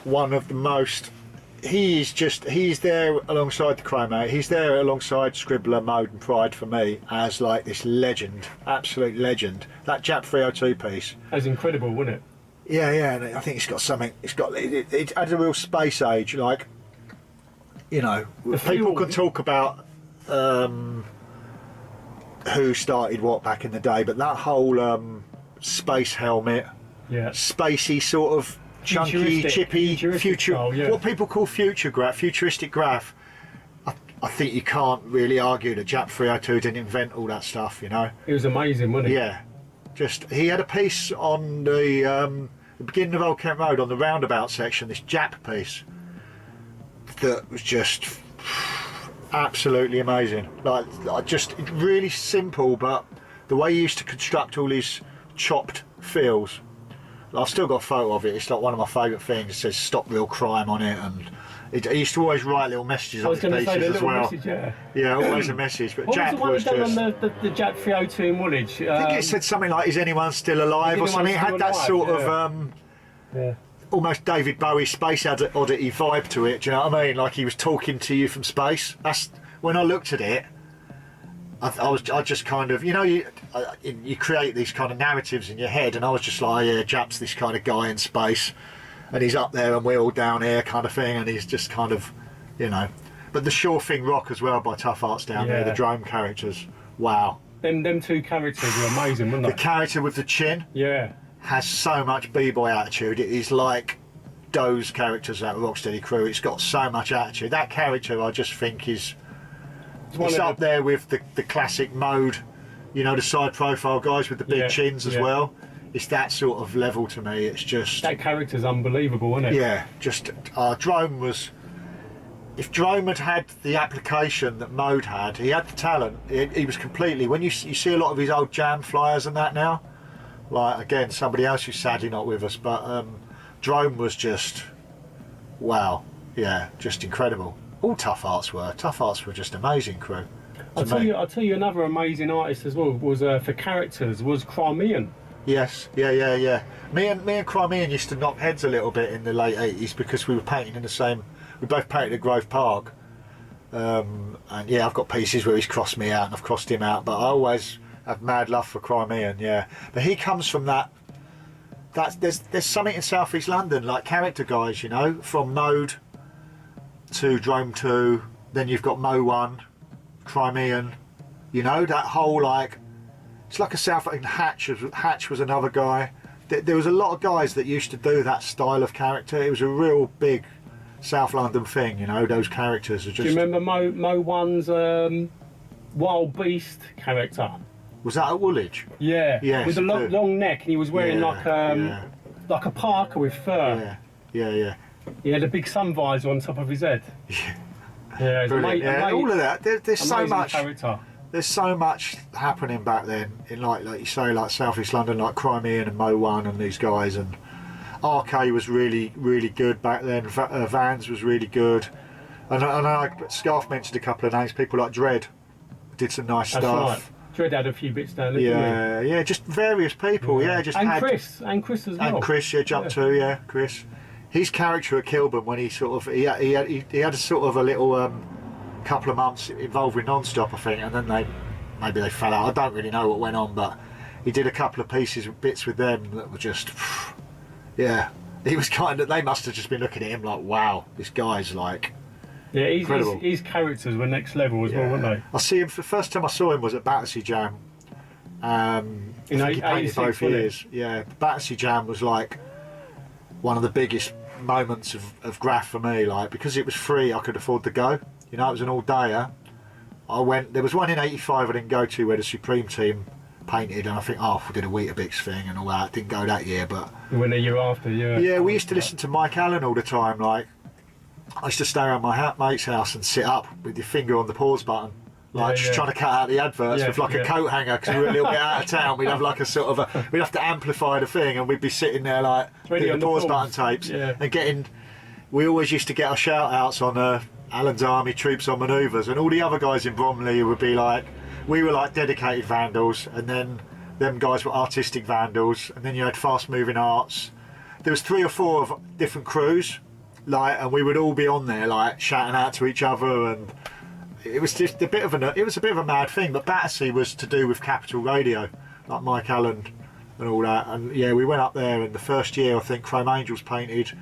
one of the most... He's there alongside the Chromate. He's there alongside Scribbler, Mode and Pride for me as like this legend, absolute legend. That Jap 302 piece. That's incredible, wasn't it? Yeah, and I think it's got something. It adds a real space age. Like, you know, people can talk about who started what back in the day, but that whole space helmet, spacey sort of. Chunky, chippy, what people call futuristic Graff. I think you can't really argue that Jap 302 didn't invent all that stuff, you know. It was amazing, wasn't it? Yeah, he had a piece on the beginning of Old Kent Road on the roundabout section, this Jap piece that was just absolutely amazing. Like just really simple, but the way he used to construct all these chopped feels. I've still got a photo of it. It's like one of my favourite things. It says "Stop Real Crime" on it, and he used to always write little messages on his pieces as well. Yeah, always a message. But Jap was just... What was the one on the Jap 302 in Woolwich? I think it said something like "Is anyone still alive?" or something. It had that sort of almost David Bowie Space Oddity vibe to it. Do you know what I mean? Like he was talking to you from space. That's when I looked at it. I just kind of, you know, you create these kind of narratives in your head, and I was just like, yeah, Jap's this kind of guy in space, and he's up there and we're all down here kind of thing, and he's just kind of, you know. But the Sure Thing Rock as well by Tuff Artz down there, the drone characters, wow. Them two characters were amazing, weren't they? The character with the chin has so much b-boy attitude. It is like those characters at Rocksteady Crew. It's got so much attitude. That character I just think is... It's up there with the classic Mode, you know, the side profile guys with the big chins as well. It's that sort of level to me. It's just... That character's unbelievable, isn't it? Yeah, just... Drome was... If Drome had had the application that Mode had, he had the talent. He was completely... When you see a lot of his old jam flyers and that now, like, again, somebody else who's sadly not with us, but Drome was just... Wow. Yeah, just incredible. All Tuff Artz were just amazing crew. I'll tell you another amazing artist as well was for characters was Crimean. Yes, yeah. Me and Crimean used to knock heads a little bit in the late 80s because we were painting in the same. We both painted at Grove Park, and yeah, I've got pieces where he's crossed me out and I've crossed him out. But I always have mad love for Crimean. Yeah, but he comes from that. There's something in South East London like character guys, you know, from Mode to Drome 2, then you've got Mo 1, Crimean, you know, that whole like, it's like a South, Hatch was another guy. There was a lot of guys that used to do that style of character. It was a real big South London thing, you know, those characters are just... Do you remember Mo 1's Wild Beast character? Was that at Woolwich? Yeah, yes, with a long neck, and he was wearing like a parka with fur. Yeah. He had a big sun visor on top of his head. Yeah, all of that. There's so much. Character. There's so much happening back then in like you say, like South East London, like Crimean and Mo 1 and these guys, and RK was really good back then. Vans was really good, and Scarf mentioned a couple of names. People like Dread did some nice stuff. Right. Dread had a few bits down there. Yeah, just various people. Yeah, just and Chris as well. And Chris, Jump 2, Chris. His character at Kilburn when he sort of he had a sort of a little couple of months involved with non-stop, I think, and then maybe they fell out. I don't really know what went on, but he did a couple of bits with them that were just, yeah. He was they must have just been looking at him like, wow, this guy's like, yeah, incredible. His characters were next level as well, weren't they? I see him, the first time I saw him was at Battersea Jam. I think he painted both ears. Yeah, Battersea Jam was like one of the biggest moments of Graff for me, like, because it was free, I could afford to go. You know, it was an all-dayer. I went, there was one in 85 I didn't go to where the Supreme team painted, and I think, oh, we did a Weetabix thing and all that. Didn't go that year, but when the year after, yeah. Yeah, we used to listen to Mike Allen all the time. Like, I used to stay around my mate's house and sit up with your finger on the pause button, like just trying to cut out the adverts with like a coat hanger, because we were a little bit out of town. We'd have like a sort of we'd have to amplify the thing, and we'd be sitting there like doing the pause button tapes and getting. We always used to get our shout outs on Alan's Army, Troops on Manoeuvres, and all the other guys in Bromley would be like, we were like dedicated vandals, and then them guys were artistic vandals, and then you had fast moving arts. There was 3 or 4 of different crews, like, and we would all be on there like shouting out to each other, and it was just a bit of a mad thing. But Battersea was to do with Capital Radio, like Mike Allen and all that, and yeah, we went up there, and the first year I think Chrome Angelz painted,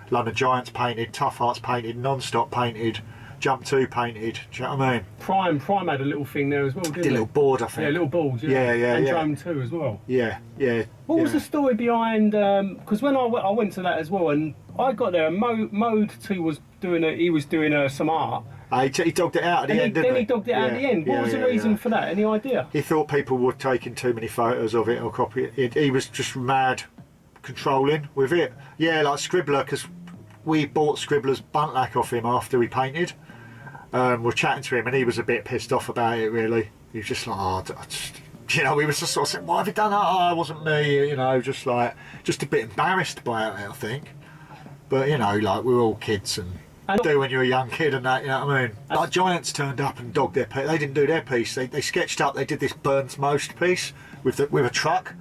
London Giantz painted, Tuff Artz painted, Non-Stop painted, Jump 2 painted. Do you know what I mean? Prime had a little thing there as well, didn't Did a little board, I think. Yeah, little balls. Yeah. And Drone 2 as well. Yeah. What was the story behind? Because when I went to that as well, and I got there, and Mode 2 was doing some art. He dogged it out at the end, didn't he? Then he dogged it out at the end. What was the reason for that? Any idea? He thought people were taking too many photos of it or copying it. He was just mad controlling with it. Yeah, like Scribbler, because we bought Scribbler's buntlack off him after we painted. We're chatting to him, and he was a bit pissed off about it, really. He was just like, oh, you know, we was just sort of saying, why have you done that? Oh, it wasn't me, you know, just a bit embarrassed by it, I think. But, you know, like, we're all kids and do when you're a young kid and that, you know what I mean? Like, Giantz turned up and dogged their piece. They didn't do their piece. They sketched up, they did this Burns Most piece with a truck.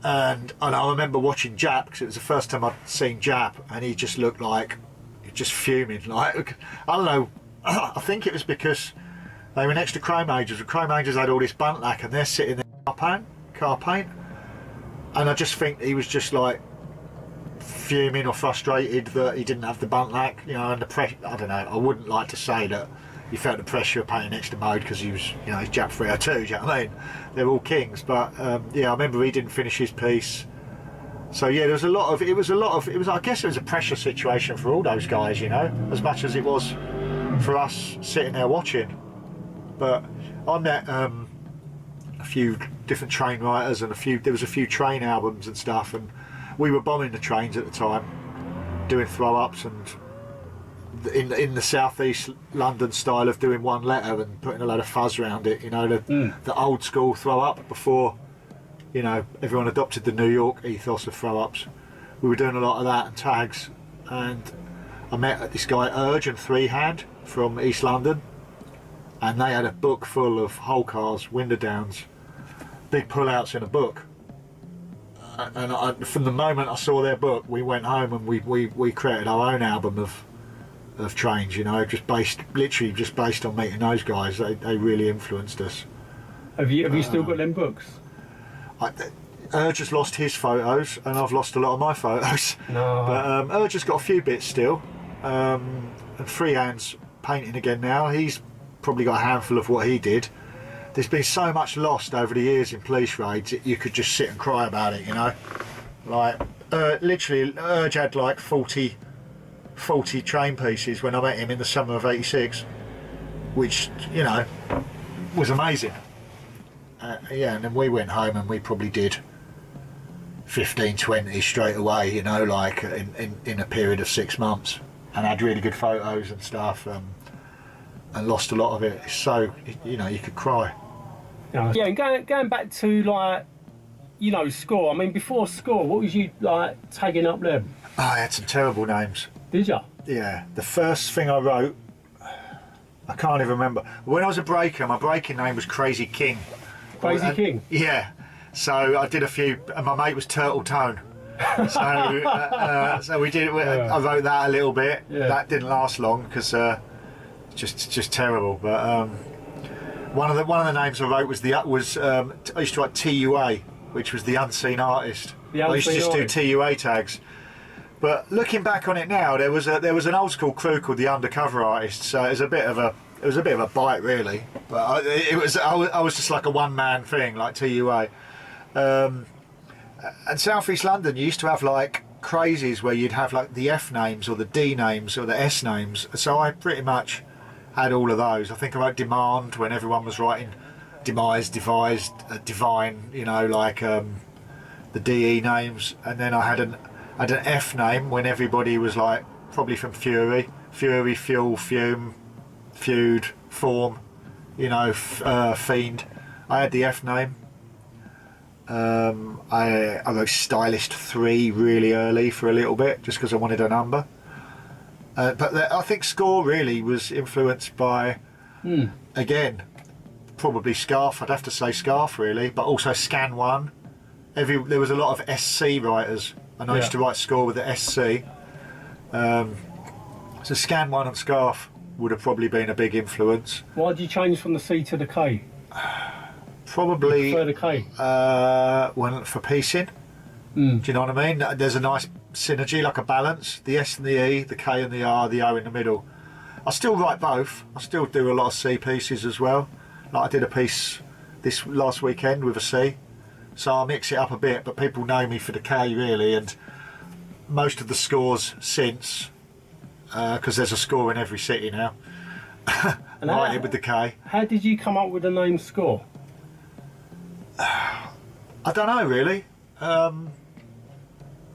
And I remember watching Jap, because it was the first time I'd seen Jap, and he just looked like, just fuming. Like, I don't know, I think it was because they were next to Chrome Angelz, and Chrome Angelz had all this buntlack, and they're sitting there car paint. And I just think he was just like fuming or frustrated that he didn't have the buntlack, you know, and the pressure. I don't know, I wouldn't like to say that he felt the pressure of painting next to Mode because he was, you know, he's Jap 302, do you know what I mean? They're all kings, but yeah, I remember he didn't finish his piece. So yeah, it was, I guess it was a pressure situation for all those guys, you know, as much as it was for us sitting there watching. But I met a few different train writers, and there was a few train albums and stuff, and we were bombing the trains at the time, doing throw-ups, and in the southeast London style of doing one letter and putting a load of fuzz around it, you know, the old school throw-up before, you know, everyone adopted the New York ethos of throw-ups. We were doing a lot of that and tags, and I met this guy Urge and Freehand from East London, and they had a book full of whole cars, window downs, big pullouts in a book. And from the moment I saw their book, we went home and we created our own album of trains, you know, literally just based on meeting those guys. They really influenced us. Have you still got them books? Urge has lost his photos, and I've lost a lot of my photos. No. But Urge has got a few bits still, and Freehand's painting again now. He's probably got a handful of what he did. There's been so much lost over the years in police raids that you could just sit and cry about it, you know. Like, literally, Urge had like 40 train pieces when I met him in the summer of '86, which, you know, was amazing. Yeah, and then we went home and we probably did 15, 20 straight away, you know, like in a period of 6 months, and had really good photos and stuff, and lost a lot of it. It's so, you know, you could cry. Yeah, and going back to, like, you know, SKORE. I mean, before SKORE, what was you like tagging up there? Oh, I had some terrible names. Did you? Yeah, the first thing I wrote, I can't even remember. When I was a breaker, my breaking name was Crazy King. Crazy King? Yeah. So I did a few, and my mate was Turtle Tone. So we did. I wrote that a little bit. Yeah. That didn't last long because just terrible. But one of the names I wrote was I used to write TUA, which was the unseen artist. I used to just do TUA tags. But looking back on it now, there was an old school crew called the Undercover Artists. So it was a bit of a bite, really. But I was just like a one man thing, like TUA. And South East London, you used to have like crazies where you'd have like the F names or the D names or the S names. So I pretty much had all of those. I think I wrote Demand when everyone was writing Demise, Devised, Divine, you know, like the DE names. And then I had an F name when everybody was like, probably from Fury, Fuel, Fume, Feud, Form, you know, Fiend. I had the F name. I wrote Stylist 3 really early for a little bit, just because I wanted a number. But I think Score really was influenced by, again, probably Scarf. I'd have to say Scarf really, but also Scan 1. There was a lot of SC writers, and I used to write Score with the SC. So Scan 1 and Scarf would have probably been a big influence. Why did you change from the C to the K? Probably the K. For piecing. Do you know what I mean? There's a nice synergy, like a balance. The S and the E, the K and the R, the O in the middle. I still write both. I still do a lot of C pieces as well. Like I did a piece this last weekend with a C. So I mix it up a bit, but people know me for the K really, and most of the scores since, because there's a score in every city now, write it with the K. How did you come up with the name Score? I don't know really.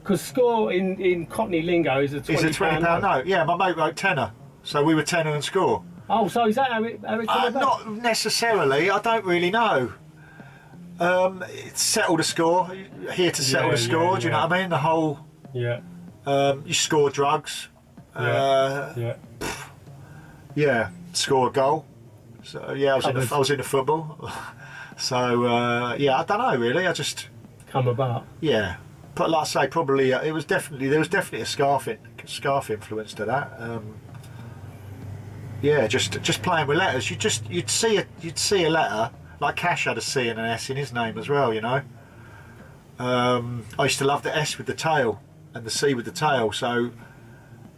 Because Score in Cockney lingo is a £20 note. Yeah, my mate wrote tenner, so we were tenner and Score. Oh, so is that how it came about? Not necessarily. I don't really know. It's settle the score. Here to settle the score. Do you know what I mean? The whole. Yeah. You score drugs. Yeah. Score a goal. So yeah, I was into football. So yeah, I don't know really. I just come about. Yeah, but like I say, probably there was definitely a scarf influence to that. Yeah, just playing with letters. You'd see a letter. Like Cash had a C and an S in his name as well, you know. I used to love the S with the tail and the C with the tail. So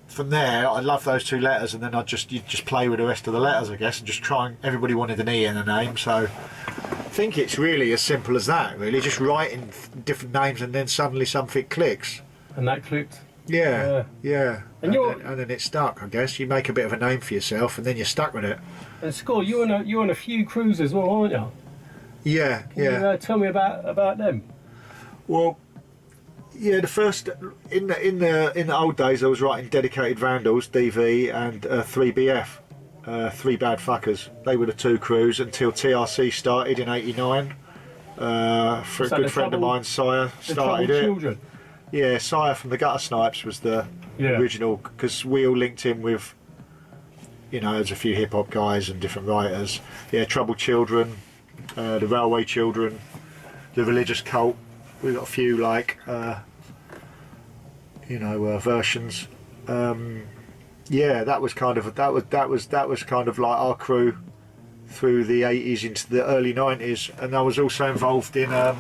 from there, I loved those two letters, and then you'd just play with the rest of the letters, I guess, and just try. Everybody wanted an E in a name, so I think it's really as simple as that. Really, just writing different names, and then suddenly something clicks. And that clicked. Yeah. And then it stuck. I guess you make a bit of a name for yourself, and then you're stuck with it. And Score, you're on a few crews as well, aren't you? Yeah. Can you tell me about them? Well, yeah. The first in the old days, I was writing Dedicated Vandals, DV, and 3BF, 3 Bad Fuckers. They were the two crews until TRC started in '89. For a good friend of mine, Sire, started it. Children. Yeah, Sire from the Gutter Snipes was the original, because we all linked in with, you know, there's a few hip hop guys and different writers. Yeah, Troubled Children, the Railway Children, the Religious Cult. We've got a few like, versions. Yeah, that was kind of like our crew through the 80s into the early 90s, and I was also involved in a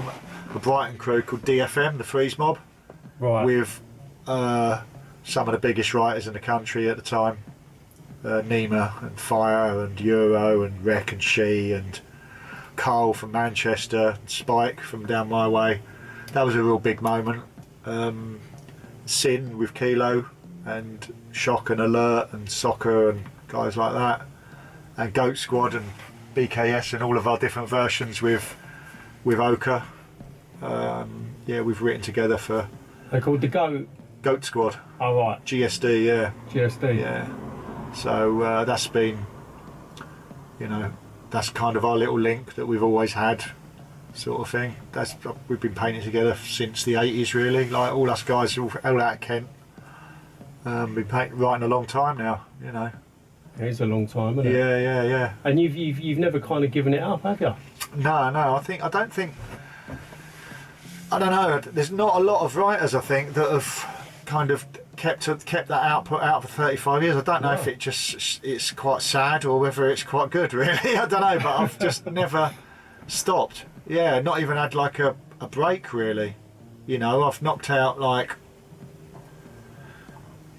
Brighton crew called DFM, the Freeze Mob. Right. With some of the biggest writers in the country at the time, Nima and Fire and Euro and Rec and She and Carl from Manchester, and Spike from down my way. That was a real big moment. Sin with Kilo and Shock and Alert and Soccer and guys like that, and Goat Squad and BKS and all of our different versions with Oka. Yeah, we've written together for. They're called the Goat Squad. Oh right. GSD, yeah. GSD. Yeah. So that's been, that's kind of our little link that we've always had, sort of thing. We've been painting together since the 80s, really. Like all us guys, all out of Kent, been writing a long time now. It is a long time, isn't it? Yeah. And you've never kind of given it up, have you? No. I don't know. There's not a lot of writers, I think, that have kind of kept that output out for 35 years. I don't know if it's quite sad or whether it's quite good, really. I don't know, but I've just never stopped. Yeah, not even had like a break, really. You know, I've knocked out like,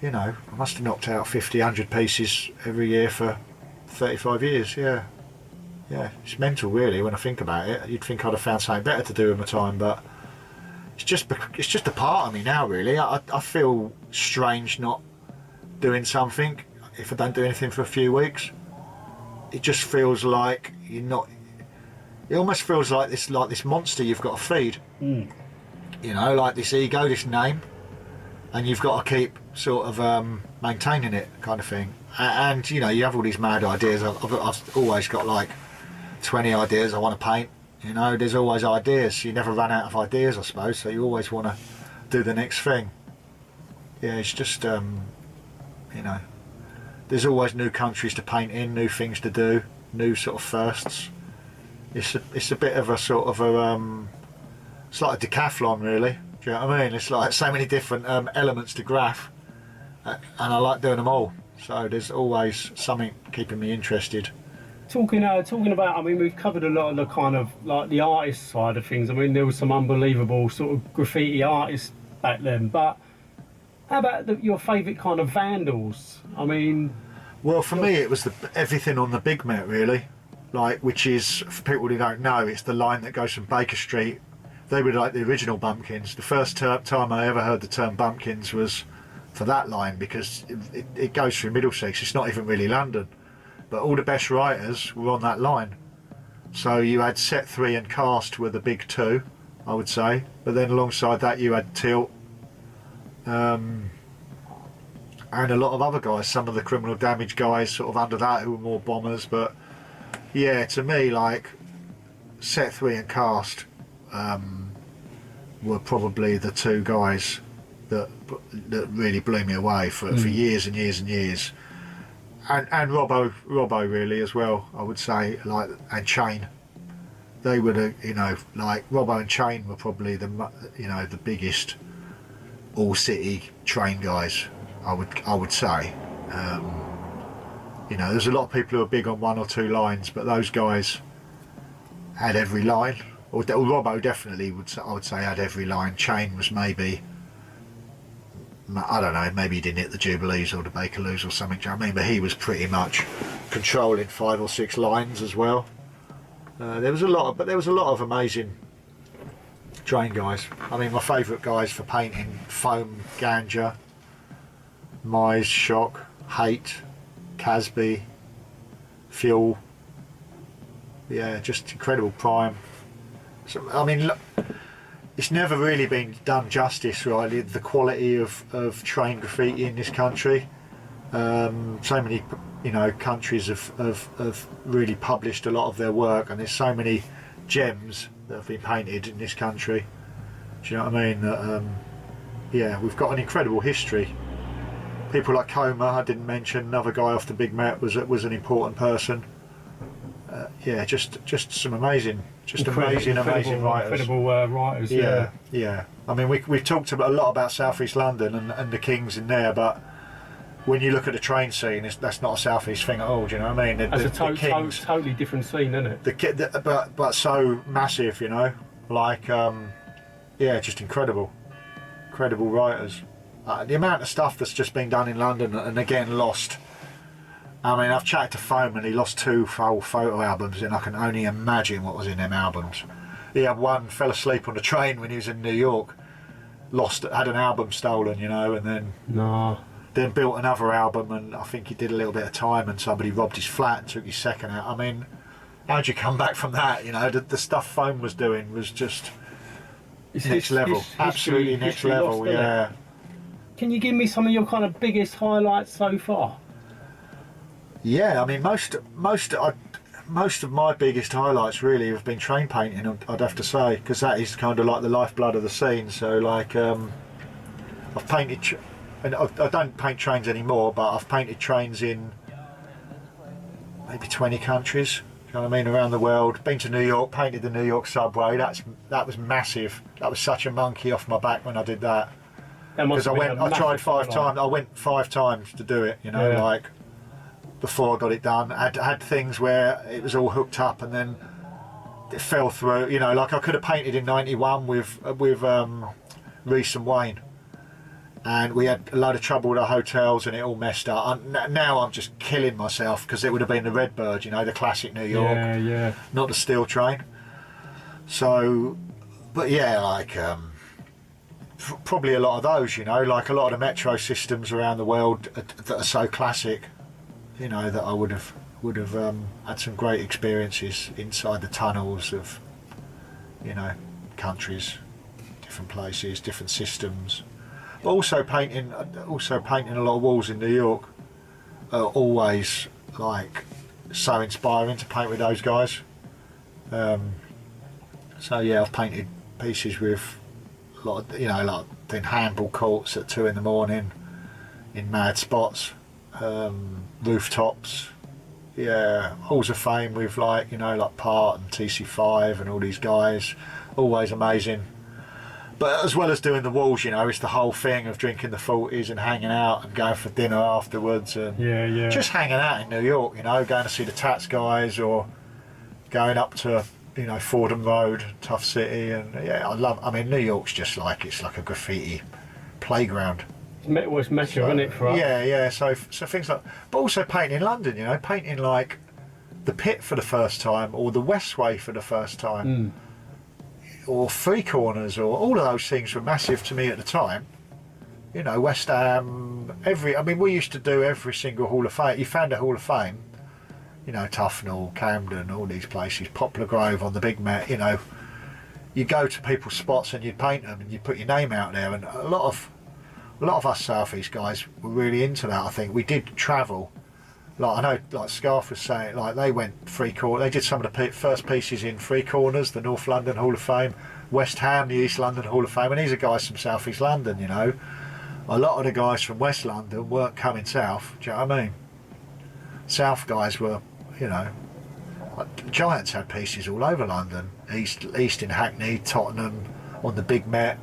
you know, I must have knocked out 50, 100 pieces every year for 35 years, yeah. Yeah, it's mental, really, when I think about it. You'd think I'd have found something better to do with my time, but it's just a part of me now, really. I feel strange not doing something if I don't do anything for a few weeks. It just feels like you're not. It almost feels like this monster you've got to feed. You know, like this ego, this name, and you've got to keep sort of maintaining it, kind of thing. And you know, you have all these mad ideas. I've always got like 20 ideas I want to paint. You know, there's always ideas. You never run out of ideas, I suppose. So you always want to do the next thing. Yeah, it's just you know, there's always new countries to paint in, new things to do, new sort of firsts. It's a bit of a sort of a it's like a decathlon, really. Do you know what I mean? It's like so many different elements to Graff, and I like doing them all. So there's always something keeping me interested. Talking about, I mean, we've covered a lot of the kind of like the artist side of things. I mean, there was some unbelievable sort of graffiti artists back then, but how about your favourite kind of vandals? I mean, well, for me, it was everything on the Big Met, really. Like, which is, for people who don't know, it's the line that goes from Baker Street. They were like the original bumpkins. The first time I ever heard the term bumpkins was for that line, because it goes through Middlesex. It's not even really London, but all the best writers were on that line. So you had Set 3 and Cast were the big two, I would say, but then alongside that you had Tilt, and a lot of other guys, some of the Criminal Damage guys sort of under that who were more bombers. But yeah, to me, like, Set 3 and Cast were probably the two guys that really blew me away for years and years and years. And Robbo really as well, I would say, like, and Chain. They were the, you know, like Robbo and Chain were probably the, you know, the biggest all city train guys, I would say. You know, there's a lot of people who are big on one or two lines, but those guys had every line. Or Robbo definitely I would say had every line. Chain was maybe, I don't know, maybe he didn't hit the Jubilees or the Bakerloos or something, do you know what I mean? But he was pretty much controlling 5 or 6 lines as well. There was a lot of amazing train guys. I mean, my favourite guys for painting: Foam, Ganja, Mize, Shock, Hate, Casby, Fuel. Yeah, just incredible. Prime. So, I mean, look, it's never really been done justice, really, the quality of train graffiti in this country. So many, you know, countries have really published a lot of their work, and there's so many gems that have been painted in this country. Do you know what I mean? That, yeah, we've got an incredible history. People like Coma, I didn't mention, another guy off the Big Met was an important person. Yeah, just some amazing writers. Incredible writers. Yeah. I mean, we've talked a lot about South East London and the Kings in there, but when you look at the train scene, that's not a South East thing at all. Do you know what I mean? It's a totally different scene, isn't it? But so massive, you know. Like, yeah, just incredible writers. The amount of stuff that's just been done in London and again lost. I mean, I've chatted to Foam and he lost 2 full photo albums, and I can only imagine what was in them albums. He had one, fell asleep on the train when he was in New York, had an album stolen, you know, and then built another album, and I think he did a little bit of time and somebody robbed his flat and took his second out. I mean, how'd you come back from that, you know? The stuff Foam was doing was just next level, absolutely next level, yeah. Can you give me some of your kind of biggest highlights so far? Yeah, I mean, most of my biggest highlights really have been train painting, I'd have to say, because that is kind of like the lifeblood of the scene. So, like, I've painted, and I don't paint trains anymore, but I've painted trains in maybe 20 countries. You know what I mean? Around the world. Been to New York, painted the New York subway. That was massive. That was such a monkey off my back when I did that. Because I tried 5 times. I went 5 times to do it. You know, like before I got it done. I had things where it was all hooked up and then it fell through. You know, like I could have painted in '91 with Reese and Wayne, and we had a load of trouble with our hotels and it all messed up. Now I'm just killing myself because it would have been the Redbird, you know, the classic New York, not the steel train. So, but yeah, like probably a lot of those, you know, like a lot of the metro systems around the world that are so classic, you know, that I would have had some great experiences inside the tunnels of, you know, countries, different places, different systems. But also painting a lot of walls in New York are always like so inspiring to paint with those guys. So yeah, I've painted pieces with a lot of, you know, like doing handball courts at 2 in the morning in mad spots, rooftops. Yeah, halls of fame with like, you know, like Part and TC5 and all these guys, always amazing. But as well as doing the walls, you know, it's the whole thing of drinking the 40s and hanging out and going for dinner afterwards and just hanging out in New York, you know, going to see the Tats guys or going up to, you know, Fordham Road, Tuff City, and I mean, New York's just like, it's like a graffiti playground. It's Mecca, isn't it, for us? Yeah, so things like, but also painting in London, you know, painting like the Pit for the first time or the Westway for the first time. Or Three Corners, or all of those things were massive to me at the time. You know, West Ham, I mean, we used to do every single Hall of Fame. You found a Hall of Fame, you know, Tufnell, Camden, all these places, Poplar Grove on the Big Met, you know. You go to people's spots and you'd paint them and you'd put your name out there, and a lot of us South East guys were really into that. I think we did travel. Like I know, like Scarf was saying, like they went Three Corners. They did some of the first pieces in Three Corners, the North London Hall of Fame, West Ham, the East London Hall of Fame, and these are guys from South East London. You know, a lot of the guys from West London weren't coming south. Do you know what I mean? South guys were, you know, like Giantz had pieces all over London, East in Hackney, Tottenham, on the Big Met,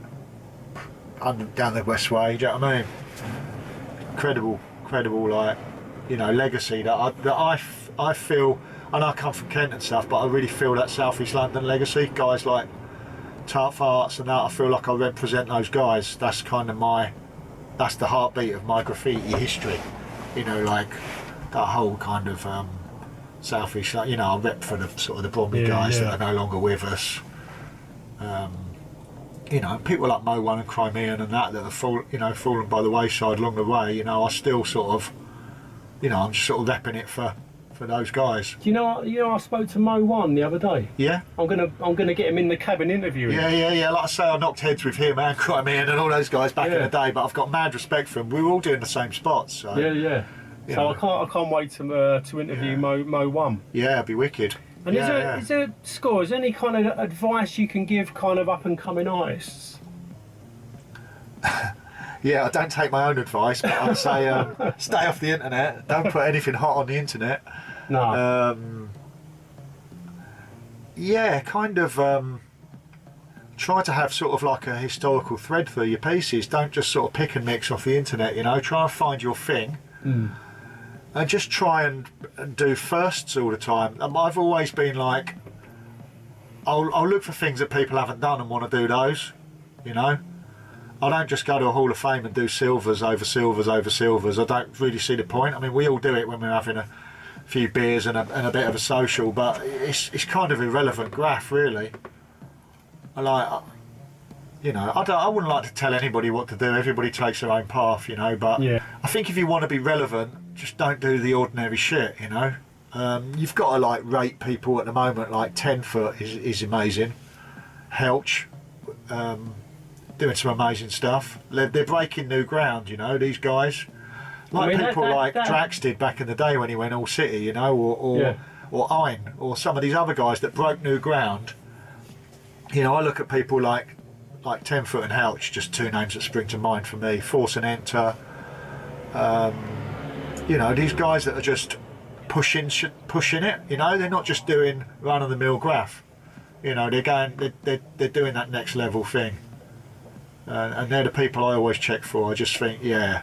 down the Westway. Do you know what I mean? Incredible, like, you know, legacy that I feel, and I come from Kent and stuff, but I really feel that South East London legacy. Guys like Tuff, Artz and that, I feel like I represent those guys. That's kind of that's the heartbeat of my graffiti history. You know, like that whole kind of South East, you know, I rep for the sort of the Bromley guys that are no longer with us. You know, people like Mo One and Crimean and that have fallen by the wayside along the way. You know, I still sort of, you know, I'm just sort of repping it for those guys. Do you know, I spoke to Mo One the other day. Yeah. I'm gonna get him in the cabin interviewing. Yeah. Like I say, I knocked heads with him and Crimean and all those guys back in the day. But I've got mad respect for them. We were all doing the same spots. So, yeah. So I can't wait to interview Mo One. Yeah, it'd be wicked. And is there Score? Is there any kind of advice you can give kind of up and coming artists? Yeah, I don't take my own advice, but I'd say stay off the internet. Don't put anything hot on the internet. No. Yeah, kind of try to have sort of like a historical thread through your pieces. Don't just sort of pick and mix off the internet, you know. Try and find your thing. And just try and do firsts all the time. I've always been like, I'll look for things that people haven't done and want to do those, you know. I don't just go to a Hall of Fame and do silvers over silvers over silvers. I don't really see the point. I mean, we all do it when we're having a few beers and a bit of a social, but it's kind of irrelevant graff, really. You know, I wouldn't like to tell anybody what to do. Everybody takes their own path, you know. But I think if you want to be relevant, just don't do the ordinary shit, you know. You've got to like rate people at the moment. Like 10 Foot is amazing. Helch, doing some amazing stuff. They're breaking new ground, you know. These guys, like people like Drax did back in the day when he went all city, you know, or Ein, or some of these other guys that broke new ground. You know, I look at people like 10 Foot and Helch, just two names that spring to mind for me. Force and Enter. You know, these guys that are just pushing it. You know, they're not just doing run-of-the-mill graff. You know, they're doing that next level thing. and they're the people I always check for. I just think, yeah,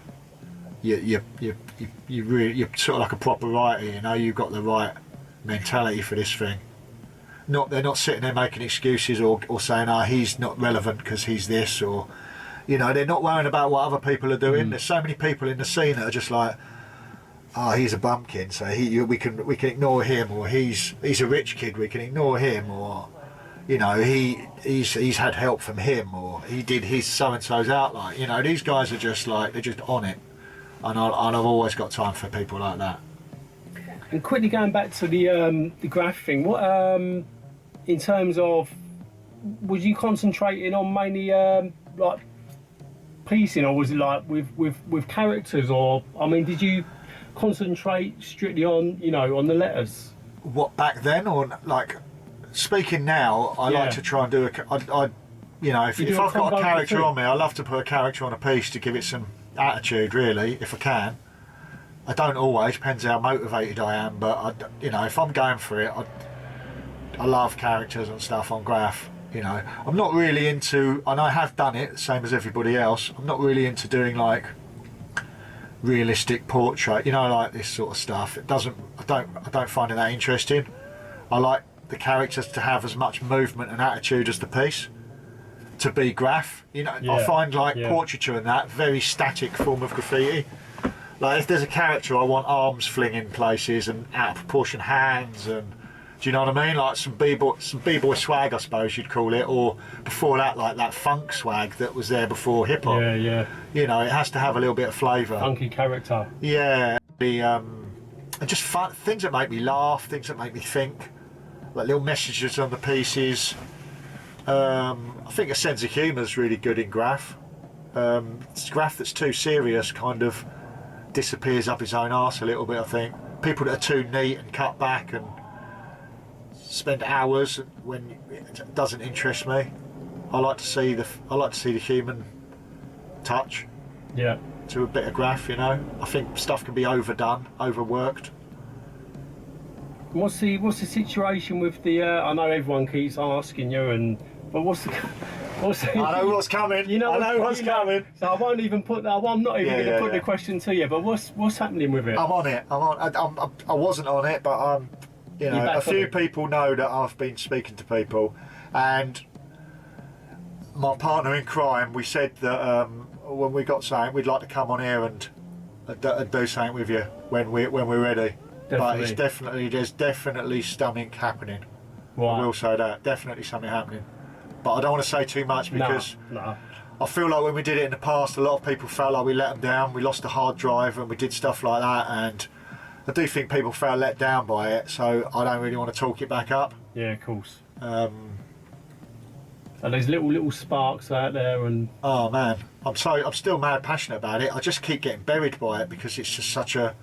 you're sort of like a proper writer, you know. You've got the right mentality for this thing. They're not sitting there making excuses or saying, oh, he's not relevant because he's this, or, you know, they're not worrying about what other people are doing. There's so many people in the scene that are just like, oh, he's a bumpkin, so we can ignore him, or he's a rich kid, we can ignore him, or, you know, he's had help from him, or he did his so and so's outline. You know, these guys are just like, they're just on it, and I've always got time for people like that. And quickly going back to the Graff thing, what in terms of, was you concentrating on mainly like piecing, or was it like with characters, or I mean, did you concentrate strictly on, you know, on the letters? What, back then, or like speaking now? I like to try and do you know, if I've got a character on me, I love to put a character on a piece to give it some attitude, really, if I can. I don't always, depends how motivated I am, but you know, if I'm going for it, I love characters and stuff on Graff. You know, I'm not really into, and I have done it, same as everybody else, I'm not really into doing like realistic portrait, you know, like this sort of stuff. I don't find it that interesting. I like the characters to have as much movement and attitude as the piece, to be Graff, you know. I find like portraiture and that very static form of graffiti. Like if there's a character, I want arms flinging places and out of proportion hands, and do you know what I mean? Like some b-boy swag, I suppose you'd call it, or before that, like that funk swag that was there before hip hop. Yeah. You know, it has to have a little bit of flavour. Funky character. Yeah. And just fun things that make me laugh, things that make me think, like little messages on the pieces. I think a sense of humour is really good in Graff. It's Graff that's too serious kind of disappears up his own arse a little bit, I think. People that are too neat and cut back and spend hours when it doesn't interest me. I like to see the human touch to a bit of Graff, you know. I think stuff can be overdone, overworked. What's the situation with the I know everyone keeps asking you, but what's the I know what's coming. You know, I know what's coming. So I won't even put that. I'm not even going to put the question to you. But what's happening with it? I'm on it. I wasn't on it, but I'm. You know, a few people know that I've been speaking to people, and my partner in crime. We said that when we got something, we'd like to come on here and do something with you when we're ready. Definitely. But there's definitely something happening. Right. I will say that, definitely something happening. But I don't want to say too much because I feel like when we did it in the past, a lot of people felt like we let them down. We lost a hard drive and we did stuff like that, and I do think people felt let down by it, so I don't really want to talk it back up. Yeah, of course. So there's little sparks out there, and oh man, I'm still mad passionate about it. I just keep getting buried by it because it's just such a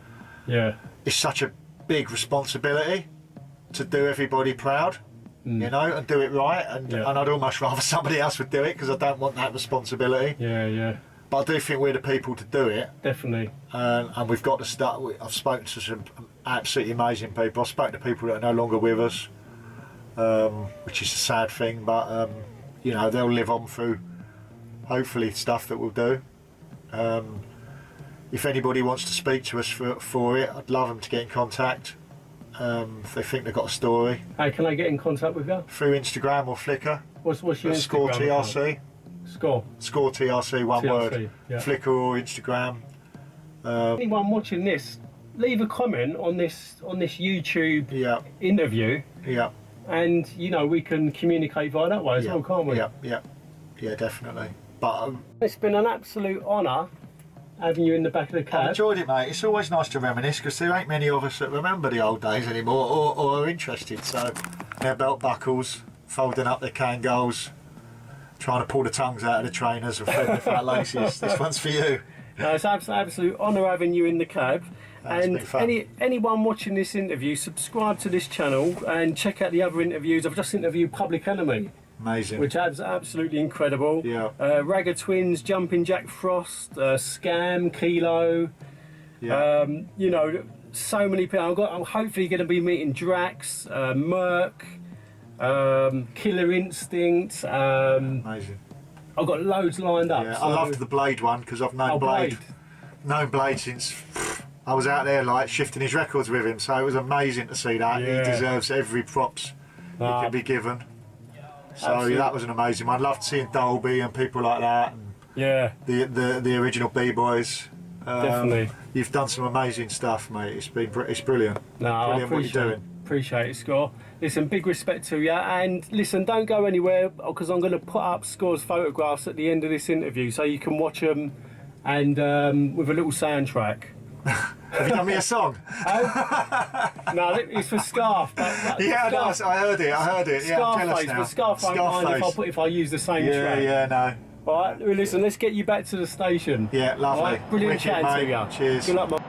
it's such a big responsibility to do everybody proud. You know, and do it right, and I'd almost rather somebody else would do it because I don't want that responsibility. Yeah. But I do think we're the people to do it. Definitely. And we've got to start. I've spoken to some absolutely amazing people. I've spoken to people that are no longer with us, which is a sad thing, but you know, they'll live on through hopefully stuff that we'll do. If anybody wants to speak to us for it, I'd love them to get in contact. If they think they've got a story. How can I get in contact with you? Through Instagram or Flickr. What's your Instagram? SKORE TRC. SKORE TRC, one word. Yeah. Flickr or Instagram. Anyone watching this, leave a comment on this YouTube interview. Yeah. And you know, we can communicate via that way as well, can't we? Yeah, definitely. But it's been an absolute honour having you in the back of the cab. I've enjoyed it, mate. It's always nice to reminisce because there ain't many of us that remember the old days anymore or are interested. So their belt buckles, folding up their Kangols, trying to pull the tongues out of the trainers and threading the fat laces. This one's for you. No, it's an absolute honour having you in the cab. That's been fun. Anyone watching this interview, subscribe to this channel and check out the other interviews. I've just interviewed Public Enemy. Amazing. Which is absolutely incredible. Yeah. Ragga Twins, Jumping Jack Frost, Scam, Kilo. Yeah. You know, so many people. I'm hopefully going to be meeting Drax, Merc, Killer Instinct. Amazing. I've got loads lined up. Yeah, so... I loved the Blade one because I've known Blade since I was out there like shifting his records with him. So it was amazing to see that. Yeah. He deserves every props he can be given. So Absolutely. that was an amazing one. I loved seeing Dolby and people like that. And yeah. The original B-Boys. Definitely. You've done some amazing stuff, mate. It's brilliant. No, Brilliant what you're doing. Appreciate it, Score. Listen, big respect to you. And listen, don't go anywhere because I'm going to put up Score's photographs at the end of this interview so you can watch them and with a little soundtrack. Have you done me a song? No, it's for Scarf. Yeah, no, I heard it. Yeah, I'm jealous now. But Scarf won't mind if I use the same track. Yeah, no. All right, well, listen, let's get you back to the station. Yeah, lovely. Right, brilliant chatting to you. Cheers. Good luck, mate.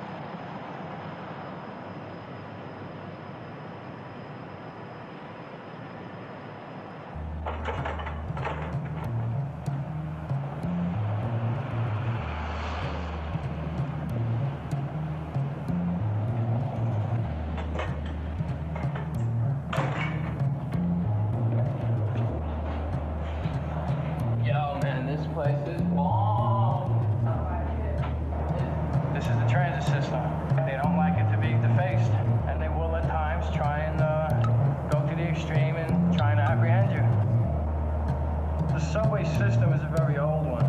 Yo, man, this place is bomb. This is the transit system. They don't like it to be defaced, and they will at times try and go to the extreme and try and apprehend you. The subway system is a very old one,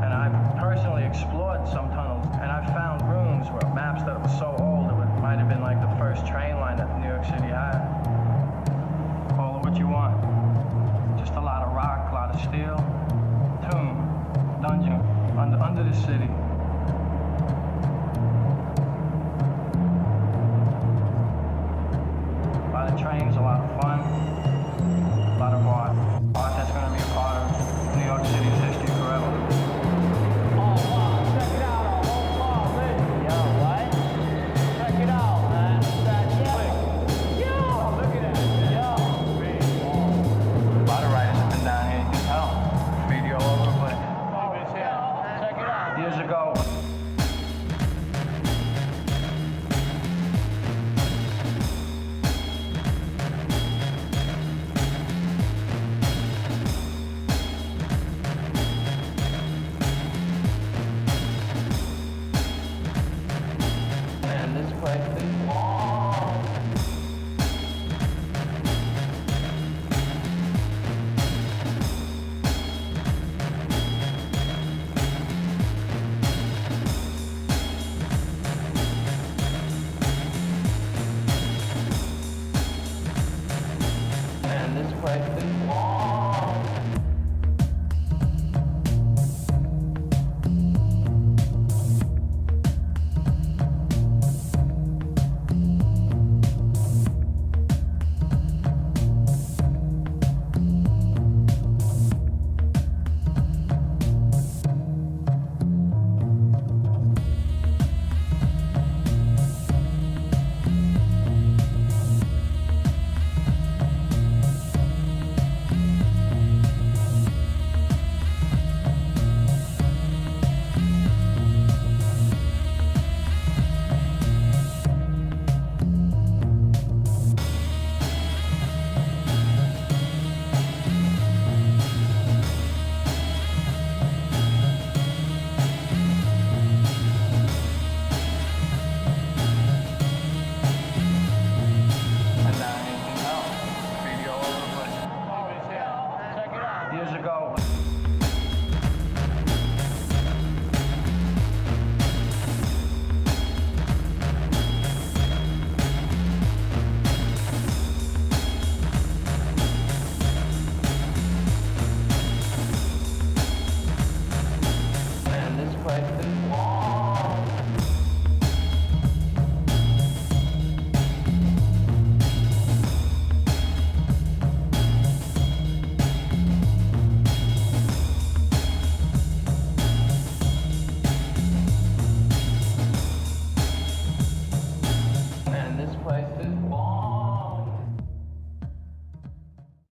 and I've personally explored some tunnels, and I've found rooms where maps that were so old it might have been like the first train line that New York City had. Call it what you want. Just a lot of rock, a lot of steel. Tomb, dungeon, under the city. A lot of trains, a lot of fun, a lot of art. Art that's going to be a part of New York City's history forever. Oh, wow, check it out, a whole car, man. Yo, what? Check it out, man. Yo, look at that. Yo, a lot of riders have been down here, you can tell. Video all over the place. Check it out. Years ago. Man, this place is long. Man, this place is long. Years ago.